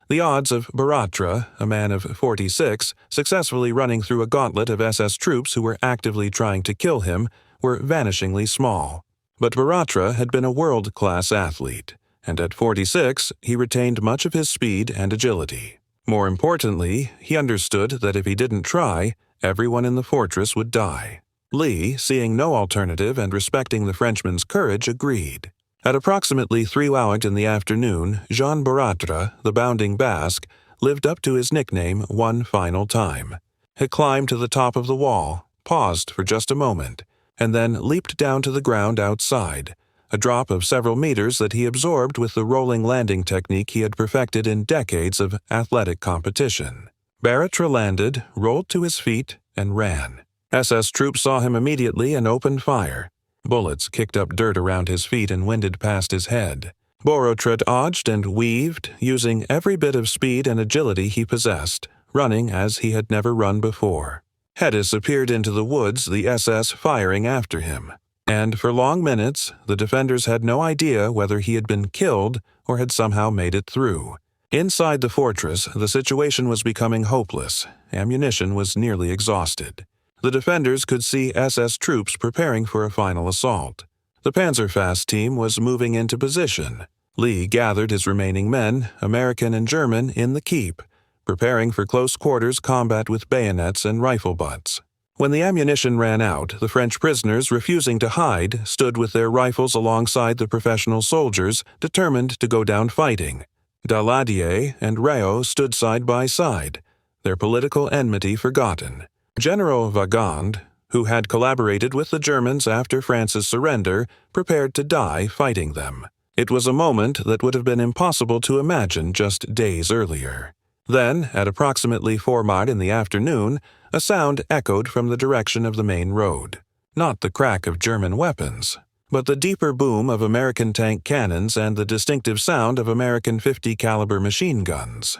The odds of Barotra, a man of 46, successfully running through a gauntlet of SS troops who were actively trying to kill him were vanishingly small. But Barotra had been a world-class athlete, and at 46 he retained much of his speed and agility. More importantly, he understood that if he didn't try, everyone in the fortress would die. Lee, seeing no alternative and respecting the Frenchman's courage, agreed. At approximately 3 hours in the afternoon, Jean Barotra, the bounding Basque, lived up to his nickname one final time. He climbed to the top of the wall, paused for just a moment, and then leaped down to the ground outside, a drop of several meters that he absorbed with the rolling landing technique he had perfected in decades of athletic competition. Barotra landed, rolled to his feet, and ran. SS troops saw him immediately and opened fire. Bullets kicked up dirt around his feet and winded past his head. Barotra dodged and weaved, using every bit of speed and agility he possessed, running as he had never run before. Hedis appeared into the woods, the SS firing after him. And for long minutes, the defenders had no idea whether he had been killed or had somehow made it through. Inside the fortress, the situation was becoming hopeless. Ammunition was nearly exhausted. The defenders could see SS troops preparing for a final assault. The Panzerfaust team was moving into position. Lee gathered his remaining men, American and German, in the keep, preparing for close quarters combat with bayonets and rifle butts. When the ammunition ran out, the French prisoners, refusing to hide, stood with their rifles alongside the professional soldiers, determined to go down fighting. Daladier and Rayo stood side by side, their political enmity forgotten. General Wehrmacht, who had collaborated with the Germans after France's surrender, prepared to die fighting them. It was a moment that would have been impossible to imagine just days earlier. Then, at approximately 4 in the afternoon, a sound echoed from the direction of the main road. Not the crack of German weapons, but the deeper boom of American tank cannons and the distinctive sound of American .50 caliber machine guns.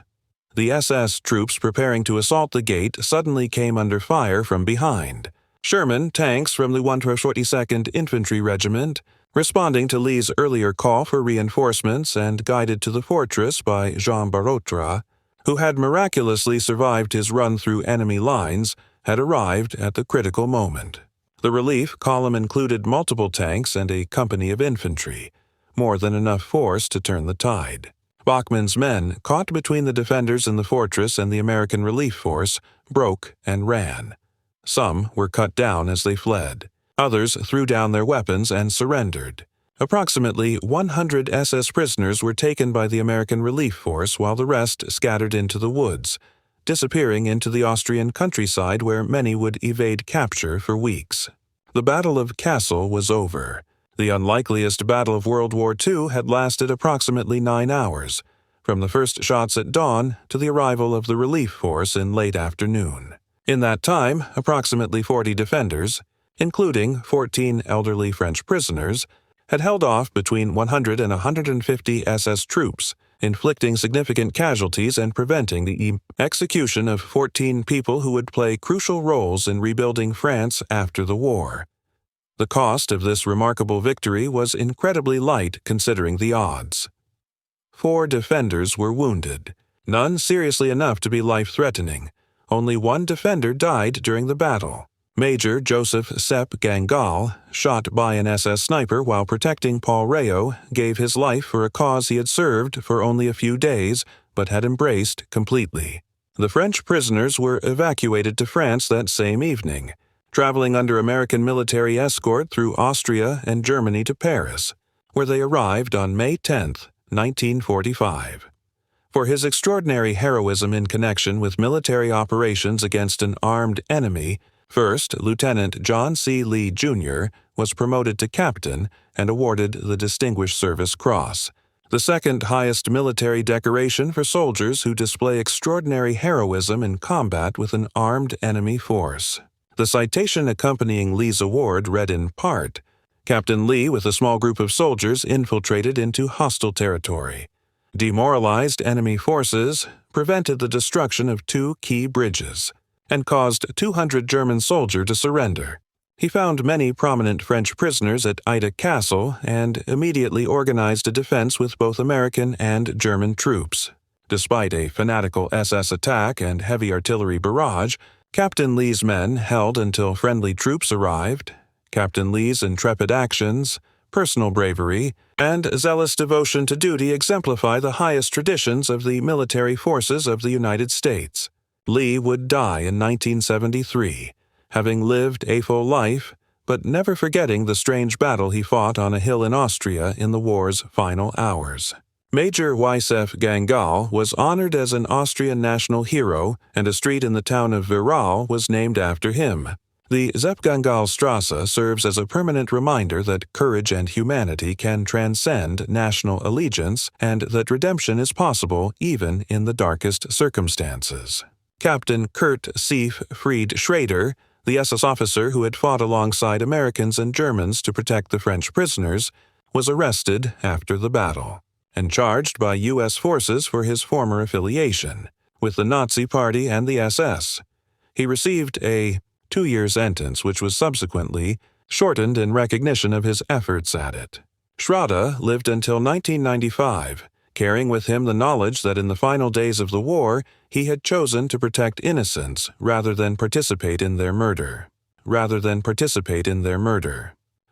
The SS troops preparing to assault the gate suddenly came under fire from behind. Sherman tanks from the 142nd Infantry Regiment, responding to Lee's earlier call for reinforcements and guided to the fortress by Jean Barotra, who had miraculously survived his run through enemy lines, had arrived at the critical moment. The relief column included multiple tanks and a company of infantry, more than enough force to turn the tide. Bachmann's men, caught between the defenders in the fortress and the American relief force, broke and ran. Some were cut down as they fled. Others threw down their weapons and surrendered. Approximately 100 SS prisoners were taken by the American relief force while the rest scattered into the woods, disappearing into the Austrian countryside where many would evade capture for weeks. The Battle of Castle was over. The unlikeliest battle of World War II had lasted approximately 9 hours, from the first shots at dawn to the arrival of the relief force in late afternoon. In that time, approximately 40 defenders, including 14 elderly French prisoners, had held off between 100 and 150 SS troops, inflicting significant casualties and preventing the execution of 14 people who would play crucial roles in rebuilding France after the war. The cost of this remarkable victory was incredibly light considering the odds. 4 defenders were wounded, none seriously enough to be life-threatening. Only 1 defender died during the battle. Major Josef Gangl, shot by an SS sniper while protecting Paul Réau, gave his life for a cause he had served for only a few days but had embraced completely. The French prisoners were evacuated to France that same evening, traveling under American military escort through Austria and Germany to Paris, where they arrived on May 10, 1945. For his extraordinary heroism in connection with military operations against an armed enemy, First Lieutenant John C. Lee, Jr. was promoted to captain and awarded the Distinguished Service Cross, the second highest military decoration for soldiers who display extraordinary heroism in combat with an armed enemy force. The citation accompanying Lee's award read in part, "Captain Lee with a small group of soldiers infiltrated into hostile territory, demoralized enemy forces, prevented the destruction of 2 key bridges, and caused 200 German soldiers to surrender. He found many prominent French prisoners at Itter Castle and immediately organized a defense with both American and German troops. Despite a fanatical SS attack and heavy artillery barrage, Captain Lee's men held until friendly troops arrived. Captain Lee's intrepid actions, personal bravery, and zealous devotion to duty exemplify the highest traditions of the military forces of the United States. Lee would die in 1973, having lived a full life, but never forgetting the strange battle he fought on a hill in Austria in the war's final hours. Major Josef Gangl was honored as an Austrian national hero, and a street in the town of Wirral was named after him. The Josef-Gangl-Strasse serves as a permanent reminder that courage and humanity can transcend national allegiance and that redemption is possible even in the darkest circumstances. Captain Kurt Siegfried Schrader, the SS officer who had fought alongside Americans and Germans to protect the French prisoners, was arrested after the battle and charged by U.S. forces for his former affiliation with the Nazi Party and the SS. He received a 2-year sentence which was subsequently shortened in recognition of his efforts at it. Schrader lived until 1995, carrying with him the knowledge that in the final days of the war he had chosen to protect innocents rather than participate in their murder.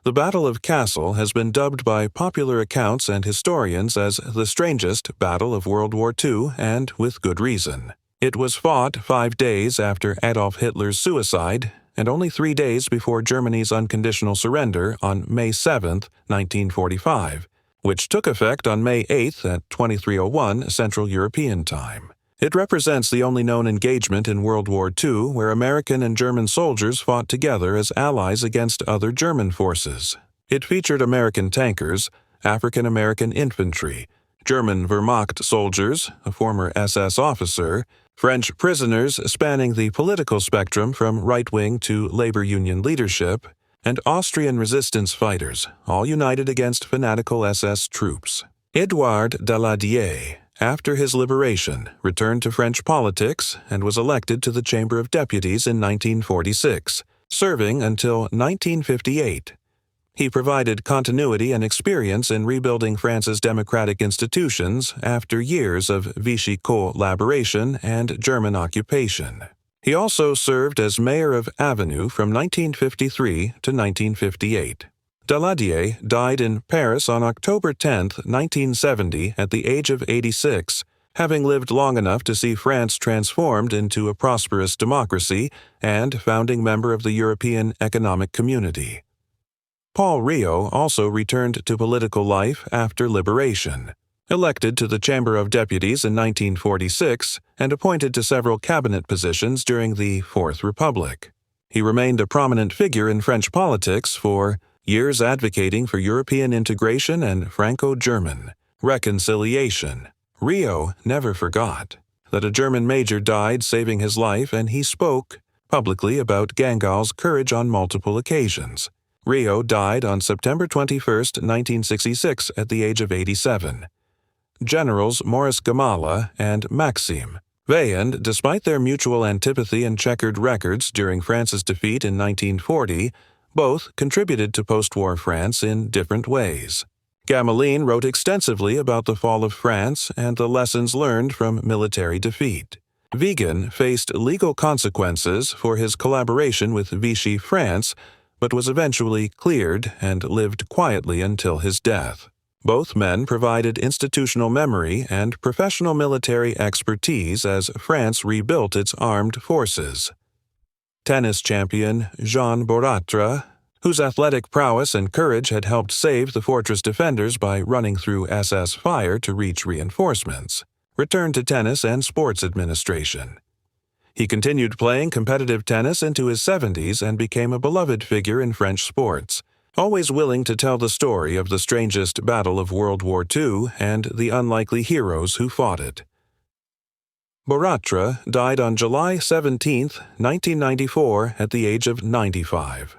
The Battle of Castle has been dubbed by popular accounts and historians as the strangest battle of World War II, and with good reason. It was fought 5 days after Adolf Hitler's suicide, and only 3 days before Germany's unconditional surrender on May 7, 1945, which took effect on May 8 at 23:01 Central European Time. It represents the only known engagement in World War II where American and German soldiers fought together as allies against other German forces. It featured American tankers, African American infantry, German Wehrmacht soldiers, a former SS officer, French prisoners spanning the political spectrum from right-wing to labor union leadership, and Austrian resistance fighters, all united against fanatical SS troops. Édouard Daladier, after his liberation, returned to French politics and was elected to the Chamber of Deputies in 1946, serving until 1958. He provided continuity and experience in rebuilding France's democratic institutions after years of Vichy collaboration and German occupation. He also served as mayor of Avignon from 1953 to 1958. Daladier died in Paris on October 10, 1970, at the age of 86, having lived long enough to see France transformed into a prosperous democracy and founding member of the European Economic Community. Paul Réau also returned to political life after liberation. Elected to the Chamber of Deputies in 1946 and appointed to several cabinet positions during the Fourth Republic. He remained a prominent figure in French politics for years, advocating for European integration and Franco-German reconciliation. Réau never forgot that a German major died saving his life, and he spoke publicly about Gangl's courage on multiple occasions. Rio died on September 21, 1966, at the age of 87. Generals Maurice Gamala and Maxime Vaillant, despite their mutual antipathy and checkered records during France's defeat in 1940, both contributed to post-war France in different ways. Gamelin wrote extensively about the fall of France and the lessons learned from military defeat. Vigan faced legal consequences for his collaboration with Vichy France, but was eventually cleared and lived quietly until his death. Both men provided institutional memory and professional military expertise as France rebuilt its armed forces. Tennis champion Jean Boratra, whose athletic prowess and courage had helped save the fortress defenders by running through SS fire to reach reinforcements, returned to tennis and sports administration. He continued playing competitive tennis into his 70s and became a beloved figure in French sports, always willing to tell the story of the strangest battle of World War II and the unlikely heroes who fought it. Boratra died on July 17, 1994, at the age of 95.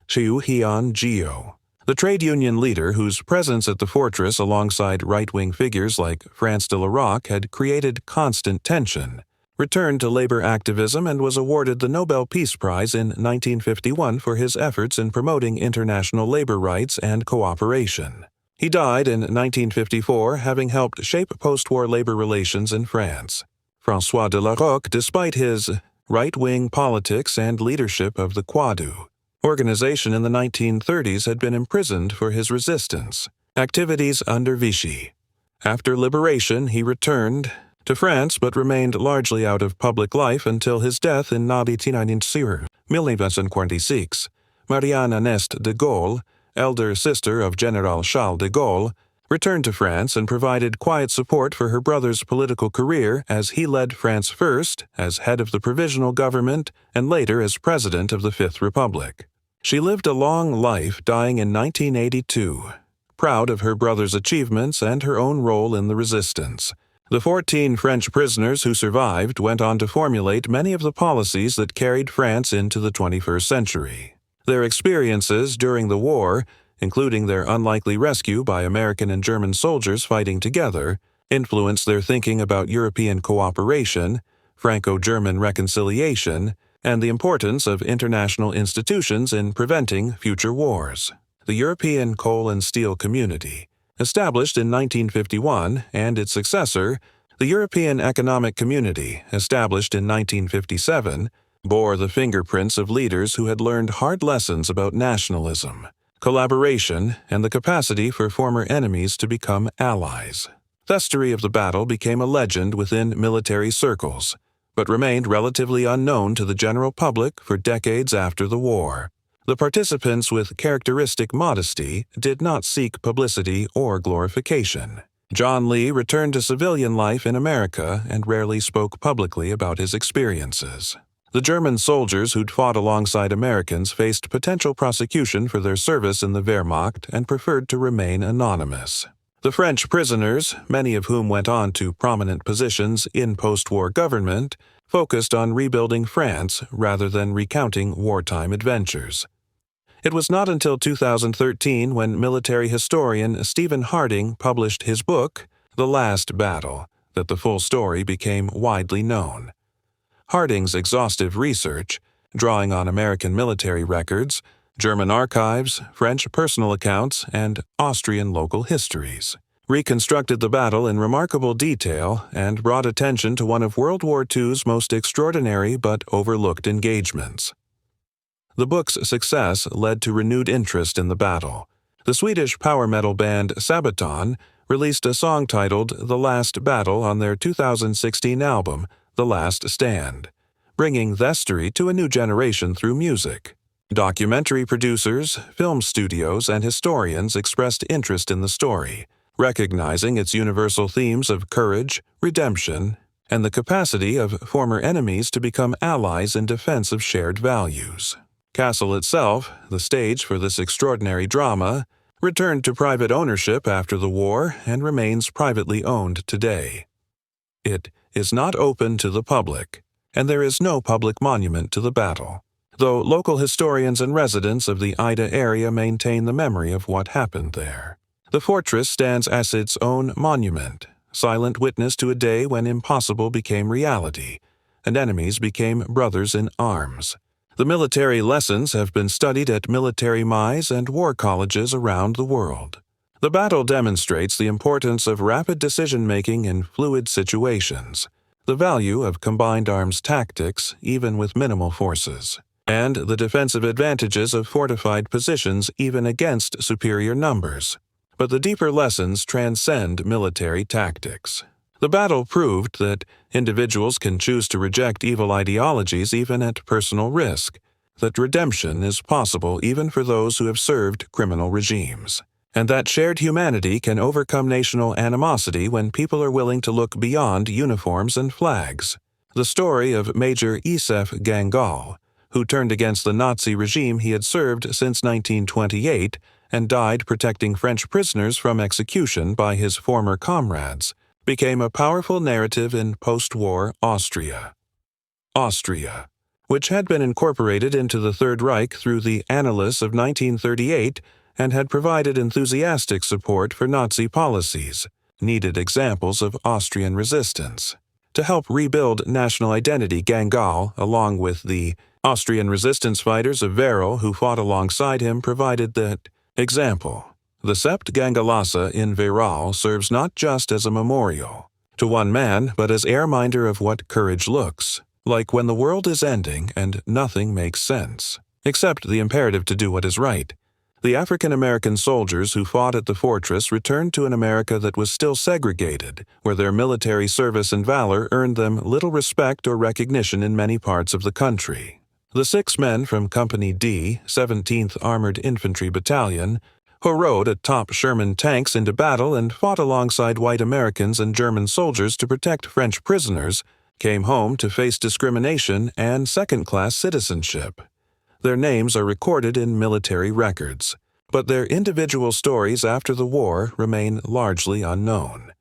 Xiu Hian Jio, the trade union leader whose presence at the fortress alongside right-wing figures like France de l'Irak had created constant tension, returned to labor activism and was awarded the Nobel Peace Prize in 1951 for his efforts in promoting international labor rights and cooperation. He died in 1954, having helped shape post-war labor relations in France. François de la Roque, despite his right-wing politics and leadership of the Quadu organization in the 1930s, had been imprisoned for his resistance activities under Vichy. After liberation, he returned to France but remained largely out of public life until his death in 1946. Marianne Anneste de Gaulle, elder sister of General Charles de Gaulle, returned to France and provided quiet support for her brother's political career as he led France first as head of the provisional government and later as president of the Fifth Republic. She lived a long life, dying in 1982, proud of her brother's achievements and her own role in the resistance. The 14 French prisoners who survived went on to formulate many of the policies that carried France into the 21st century. Their experiences during the war, including their unlikely rescue by American and German soldiers fighting together, influenced their thinking about European cooperation, Franco-German reconciliation, and the importance of international institutions in preventing future wars. The European Coal and Steel Community, established in 1951, and its successor, the European Economic Community, established in 1957, bore the fingerprints of leaders who had learned hard lessons about nationalism, collaboration, and the capacity for former enemies to become allies. The history of the battle became a legend within military circles, but remained relatively unknown to the general public for decades after the war. The participants, with characteristic modesty, did not seek publicity or glorification. John Lee returned to civilian life in America and rarely spoke publicly about his experiences. The German soldiers who'd fought alongside Americans faced potential prosecution for their service in the Wehrmacht and preferred to remain anonymous. The French prisoners, many of whom went on to prominent positions in post-war government, focused on rebuilding France rather than recounting wartime adventures. It was not until 2013 when military historian Stephen Harding published his book, The Last Battle, that the full story became widely known. Harding's exhaustive research, drawing on American military records, German archives, French personal accounts, and Austrian local histories, reconstructed the battle in remarkable detail and brought attention to one of World War II's most extraordinary but overlooked engagements. The book's success led to renewed interest in the battle. The Swedish power metal band Sabaton released a song titled The Last Battle on their 2016 album, The Last Stand, bringing the history to a new generation through music. Documentary producers, film studios, and historians expressed interest in the story, recognizing its universal themes of courage, redemption, and the capacity of former enemies to become allies in defense of shared values. Castle itself, the stage for this extraordinary drama, returned to private ownership after the war and remains privately owned today. It is not open to the public. and there is no public monument to the battle, though local historians and residents of the Ida area maintain the memory of what happened there. The fortress stands as its own monument, silent witness to a day when impossible became reality, and enemies became brothers in arms. The military lessons have been studied at military mines and war colleges around the world. The battle demonstrates the importance of rapid decision-making in fluid situations, the value of combined arms tactics even with minimal forces, and the defensive advantages of fortified positions even against superior numbers. But the deeper lessons transcend military tactics. The battle proved that individuals can choose to reject evil ideologies even at personal risk, that redemption is possible even for those who have served criminal regimes, and that shared humanity can overcome national animosity when people are willing to look beyond uniforms and flags. The story of Major Josef Gangl, who turned against the Nazi regime he had served since 1928 and died protecting French prisoners from execution by his former comrades, became a powerful narrative in post-war Austria. Austria, which had been incorporated into the Third Reich through the Annales of 1938 and had provided enthusiastic support for Nazi policies, needed examples of Austrian resistance. To help rebuild national identity, Gangl, along with the Austrian resistance fighters of Wehrmacht who fought alongside him, provided that example. The Sept Gangelasse in Wehrmacht serves not just as a memorial to one man, but as a reminder of what courage looks like when the world is ending and nothing makes sense, except the imperative to do what is right. The African-American soldiers who fought at the fortress returned to an America that was still segregated, where their military service and valor earned them little respect or recognition in many parts of the country. The 6 men from Company D, 17th Armored Infantry Battalion, who rode atop Sherman tanks into battle and fought alongside white Americans and German soldiers to protect French prisoners, came home to face discrimination and second-class citizenship. Their names are recorded in military records, but their individual stories after the war remain largely unknown.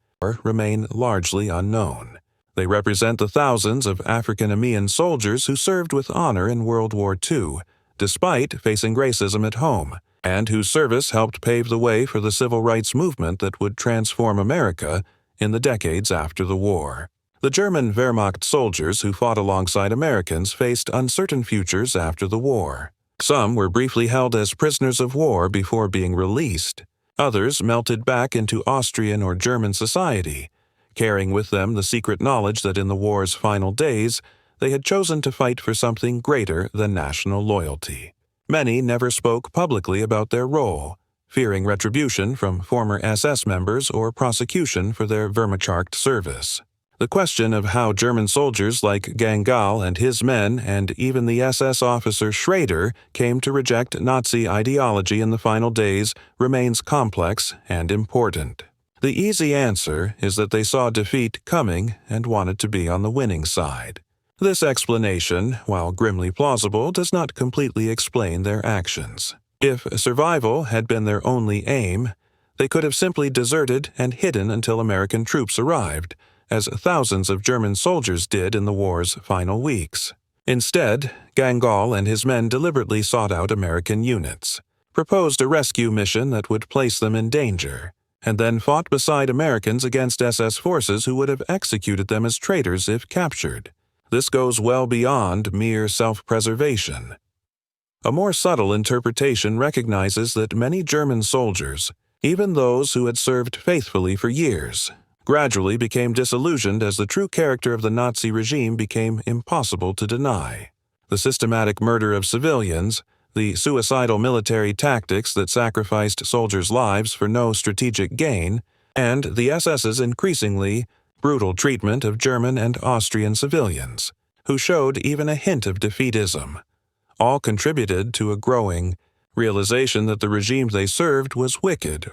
They represent the thousands of African-American soldiers who served with honor in World War II, despite facing racism at home, and whose service helped pave the way for the civil rights movement that would transform America in the decades after the war. The German Wehrmacht soldiers who fought alongside Americans faced uncertain futures after the war. Some were briefly held as prisoners of war before being released. Others melted back into Austrian or German society, carrying with them the secret knowledge that in the war's final days they had chosen to fight for something greater than national loyalty. Many never spoke publicly about their role, fearing retribution from former SS members or prosecution for their Wehrmacht service. The question of how German soldiers like Gangl and his men and even the SS officer Schrader came to reject Nazi ideology in the final days remains complex and important. The easy answer is that they saw defeat coming and wanted to be on the winning side. This explanation, while grimly plausible, does not completely explain their actions. If survival had been their only aim, they could have simply deserted and hidden until American troops arrived, as thousands of German soldiers did in the war's final weeks. Instead, Gangl and his men deliberately sought out American units, proposed a rescue mission that would place them in danger, and then fought beside Americans against SS forces who would have executed them as traitors if captured. This goes well beyond mere self-preservation. A more subtle interpretation recognizes that many German soldiers, even those who had served faithfully for years, gradually became disillusioned as the true character of the Nazi regime became impossible to deny. The systematic murder of civilians, the suicidal military tactics that sacrificed soldiers' lives for no strategic gain, and the SS's increasingly brutal treatment of German and Austrian civilians, who showed even a hint of defeatism, all contributed to a growing realization that the regime they served was wicked.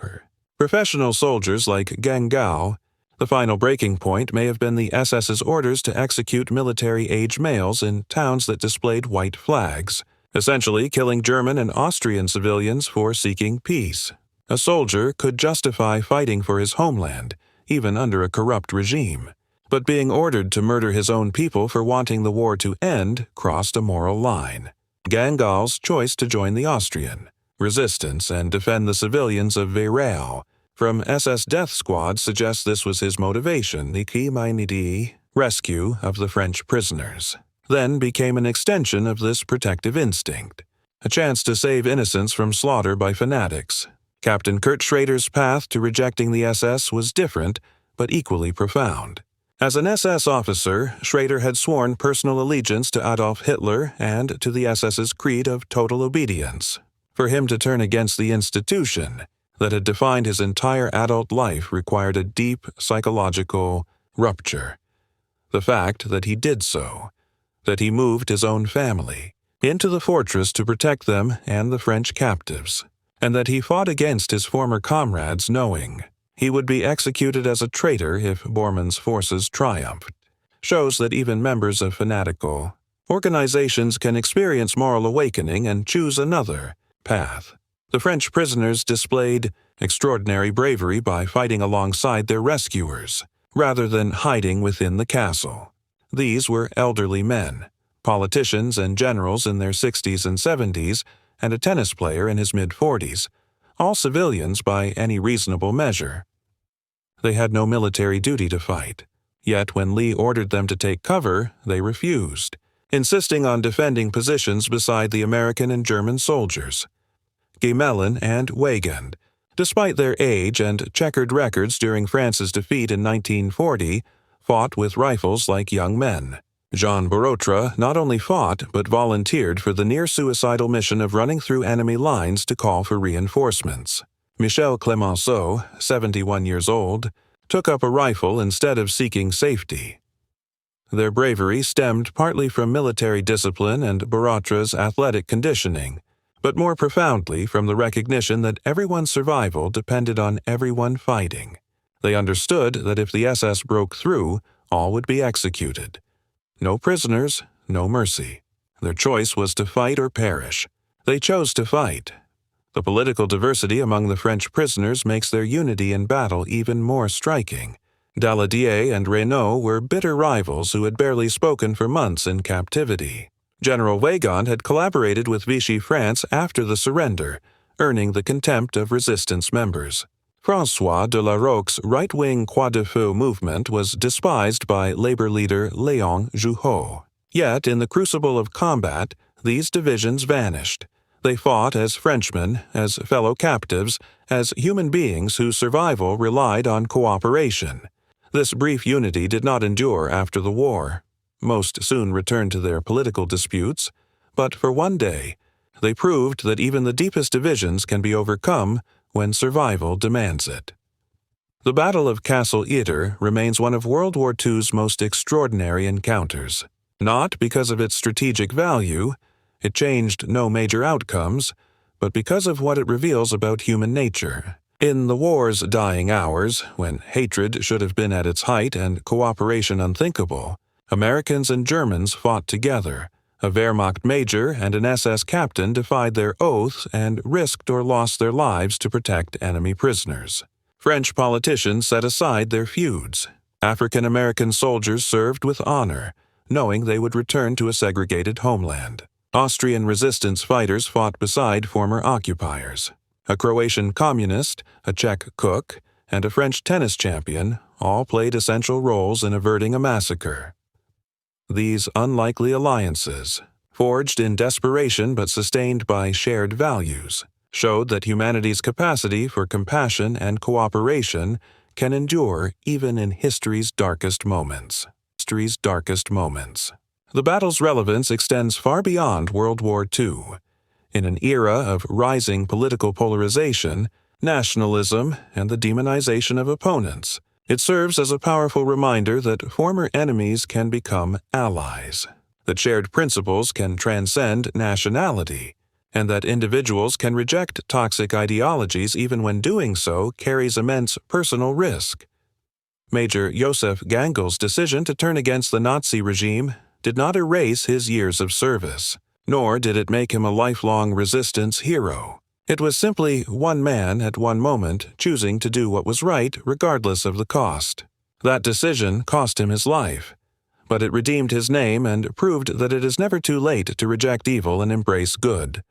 Professional soldiers like Gangl, the final breaking point may have been the SS's orders to execute military-age males in towns that displayed white flags, essentially killing German and Austrian civilians for seeking peace. A soldier could justify fighting for his homeland, even under a corrupt regime. But being ordered to murder his own people for wanting the war to end crossed a moral line. Gangl's choice to join the Austrian resistance and defend the civilians of Wehrmacht from SS death squad suggests this was his motivation, the rescue of the French prisoners, then became an extension of this protective instinct, a chance to save innocents from slaughter by fanatics. Captain Kurt Schrader's path to rejecting the SS was different, but equally profound. As an SS officer, Schrader had sworn personal allegiance to Adolf Hitler and to the SS's creed of total obedience. For him to turn against the institution that had defined his entire adult life required a deep psychological rupture. The fact that he did so, that he moved his own family into the fortress to protect them and the French captives, and that he fought against his former comrades knowing he would be executed as a traitor if Bormann's forces triumphed, shows that even members of fanatical organizations can experience moral awakening and choose another path. The French prisoners displayed extraordinary bravery by fighting alongside their rescuers, rather than hiding within the castle. These were elderly men, politicians and generals in their 60s and 70s, and a tennis player in his mid-40s, all civilians by any reasonable measure. They had no military duty to fight, yet when Lee ordered them to take cover, they refused, insisting on defending positions beside the American and German soldiers. Gmelin and Weygand, despite their age and checkered records during France's defeat in 1940, fought with rifles like young men. Jean Barotra not only fought but volunteered for the near-suicidal mission of running through enemy lines to call for reinforcements. Michel Clemenceau, 71 years old, took up a rifle instead of seeking safety. Their bravery stemmed partly from military discipline and Barotra's athletic conditioning, but more profoundly from the recognition that everyone's survival depended on everyone fighting. They understood that if the SS broke through, all would be executed. No prisoners, no mercy. Their choice was to fight or perish. They chose to fight. The political diversity among the French prisoners makes their unity in battle even more striking. Daladier and Reynaud were bitter rivals who had barely spoken for months in captivity. General Weygand had collaborated with Vichy France after the surrender, earning the contempt of resistance members. François de la Roque's right-wing Croix de Feu movement was despised by labor leader Léon Jouhaux. Yet, in the crucible of combat, these divisions vanished. They fought as Frenchmen, as fellow captives, as human beings whose survival relied on cooperation. This brief unity did not endure after the war. Most soon returned to their political disputes, but for one day, they proved that even the deepest divisions can be overcome when survival demands it. The Battle of Castle Itter remains one of World War II's most extraordinary encounters. Not because of its strategic value, it changed no major outcomes, but because of what it reveals about human nature. In the war's dying hours, when hatred should have been at its height and cooperation unthinkable, Americans and Germans fought together. A Wehrmacht major and an SS captain defied their oaths and risked or lost their lives to protect enemy prisoners. French politicians set aside their feuds. African-American soldiers served with honor, knowing they would return to a segregated homeland. Austrian resistance fighters fought beside former occupiers. A Croatian communist, a Czech cook, and a French tennis champion all played essential roles in averting a massacre. These unlikely alliances, forged in desperation but sustained by shared values, showed that humanity's capacity for compassion and cooperation can endure even in history's darkest moments. The battle's relevance extends far beyond World War II. In an era of rising political polarization, nationalism, and the demonization of opponents, it serves as a powerful reminder that former enemies can become allies, that shared principles can transcend nationality, and that individuals can reject toxic ideologies even when doing so carries immense personal risk. Major Josef Gangl's decision to turn against the Nazi regime did not erase his years of service, nor did it make him a lifelong resistance hero. It was simply one man at one moment choosing to do what was right regardless of the cost. That decision cost him his life, but it redeemed his name and proved that it is never too late to reject evil and embrace good.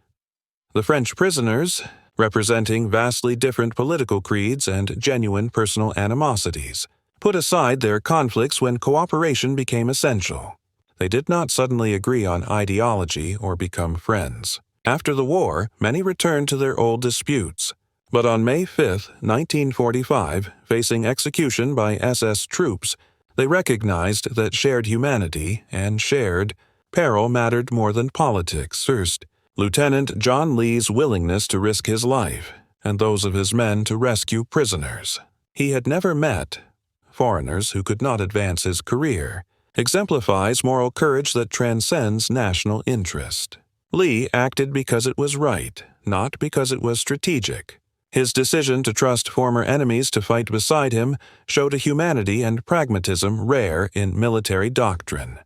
The French prisoners, representing vastly different political creeds and genuine personal animosities, put aside their conflicts when cooperation became essential. They did not suddenly agree on ideology or become friends. After the war, many returned to their old disputes. But on May 5, 1945, facing execution by SS troops, they recognized that shared humanity and shared peril mattered more than politics. First, Lieutenant John Lee's willingness to risk his life and those of his men to rescue prisoners he had never met, foreigners who could not advance his career, exemplifies moral courage that transcends national interest. Lee acted because it was right, not because it was strategic. His decision to trust former enemies to fight beside him showed a humanity and pragmatism rare in military doctrine.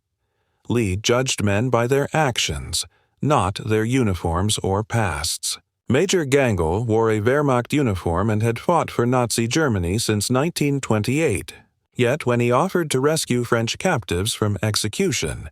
Lee judged men by their actions, not their uniforms or pasts. Major Gangl wore a Wehrmacht uniform and had fought for Nazi Germany since 1928. Yet when he offered to rescue French captives from execution,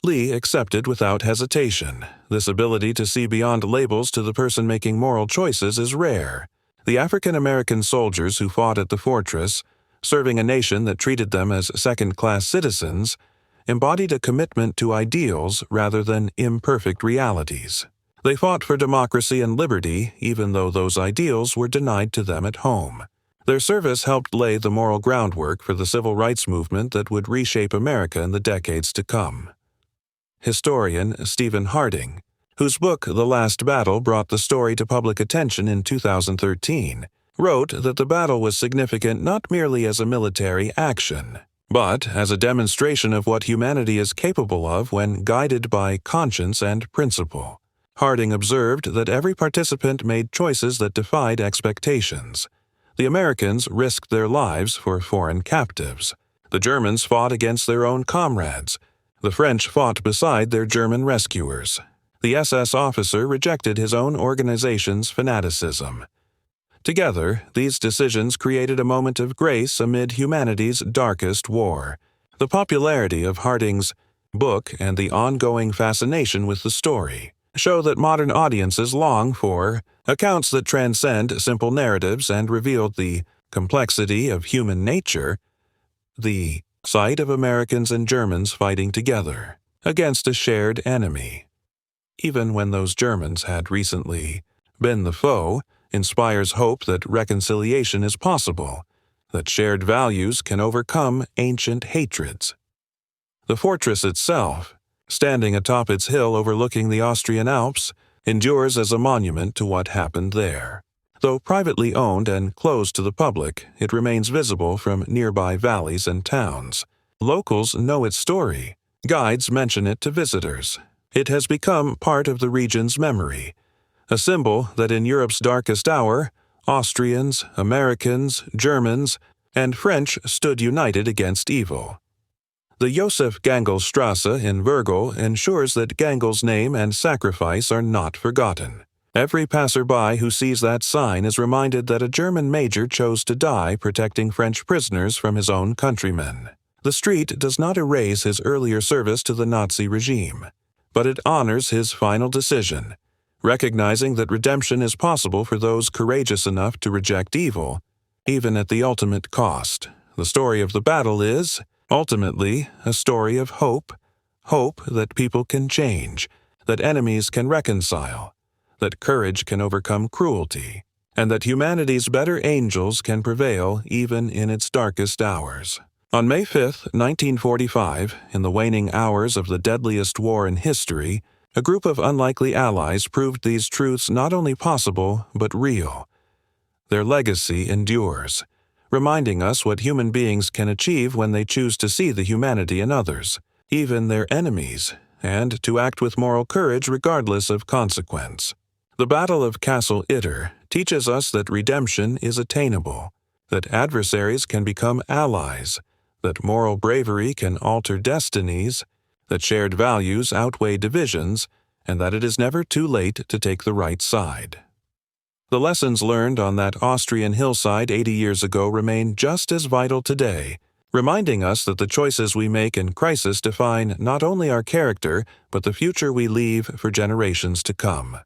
Lee accepted without hesitation. This ability to see beyond labels to the person making moral choices is rare. The African-American soldiers who fought at the fortress, serving a nation that treated them as second-class citizens, embodied a commitment to ideals rather than imperfect realities. They fought for democracy and liberty, even though those ideals were denied to them at home. Their service helped lay the moral groundwork for the civil rights movement that would reshape America in the decades to come. Historian Stephen Harding, whose book The Last Battle brought the story to public attention in 2013, wrote that the battle was significant not merely as a military action, but as a demonstration of what humanity is capable of when guided by conscience and principle. Harding observed that every participant made choices that defied expectations. The Americans risked their lives for foreign captives. The Germans fought against their own comrades. The French fought beside their German rescuers. The SS officer rejected his own organization's fanaticism. Together, these decisions created a moment of grace amid humanity's darkest war. The popularity of Harding's book and the ongoing fascination with the story show that modern audiences long for accounts that transcend simple narratives and reveal the complexity of human nature, the sight of Americans and Germans fighting together against a shared enemy, even when those Germans had recently been the foe, inspires hope that reconciliation is possible, that shared values can overcome ancient hatreds. The fortress itself, standing atop its hill overlooking the Austrian Alps, endures as a monument to what happened there. Though privately owned and closed to the public, it remains visible from nearby valleys and towns. Locals know its story. Guides mention it to visitors. It has become part of the region's memory, a symbol that in Europe's darkest hour, Austrians, Americans, Germans, and French stood united against evil. The Josef Gangl Strasse in Virgil ensures that Gangl's name and sacrifice are not forgotten. Every passerby who sees that sign is reminded that a German major chose to die protecting French prisoners from his own countrymen. The street does not erase his earlier service to the Nazi regime, but it honors his final decision, recognizing that redemption is possible for those courageous enough to reject evil, even at the ultimate cost. The story of the battle is, ultimately, a story of hope that people can change, that enemies can reconcile, that courage can overcome cruelty, and that humanity's better angels can prevail even in its darkest hours. On May 5, 1945, in the waning hours of the deadliest war in history, a group of unlikely allies proved these truths not only possible but real. Their legacy endures, reminding us what human beings can achieve when they choose to see the humanity in others, even their enemies, and to act with moral courage regardless of consequence. The Battle of Castle Itter teaches us that redemption is attainable, that adversaries can become allies, that moral bravery can alter destinies, that shared values outweigh divisions, and that it is never too late to take the right side. The lessons learned on that Austrian hillside 80 years ago remain just as vital today, reminding us that the choices we make in crisis define not only our character, but the future we leave for generations to come.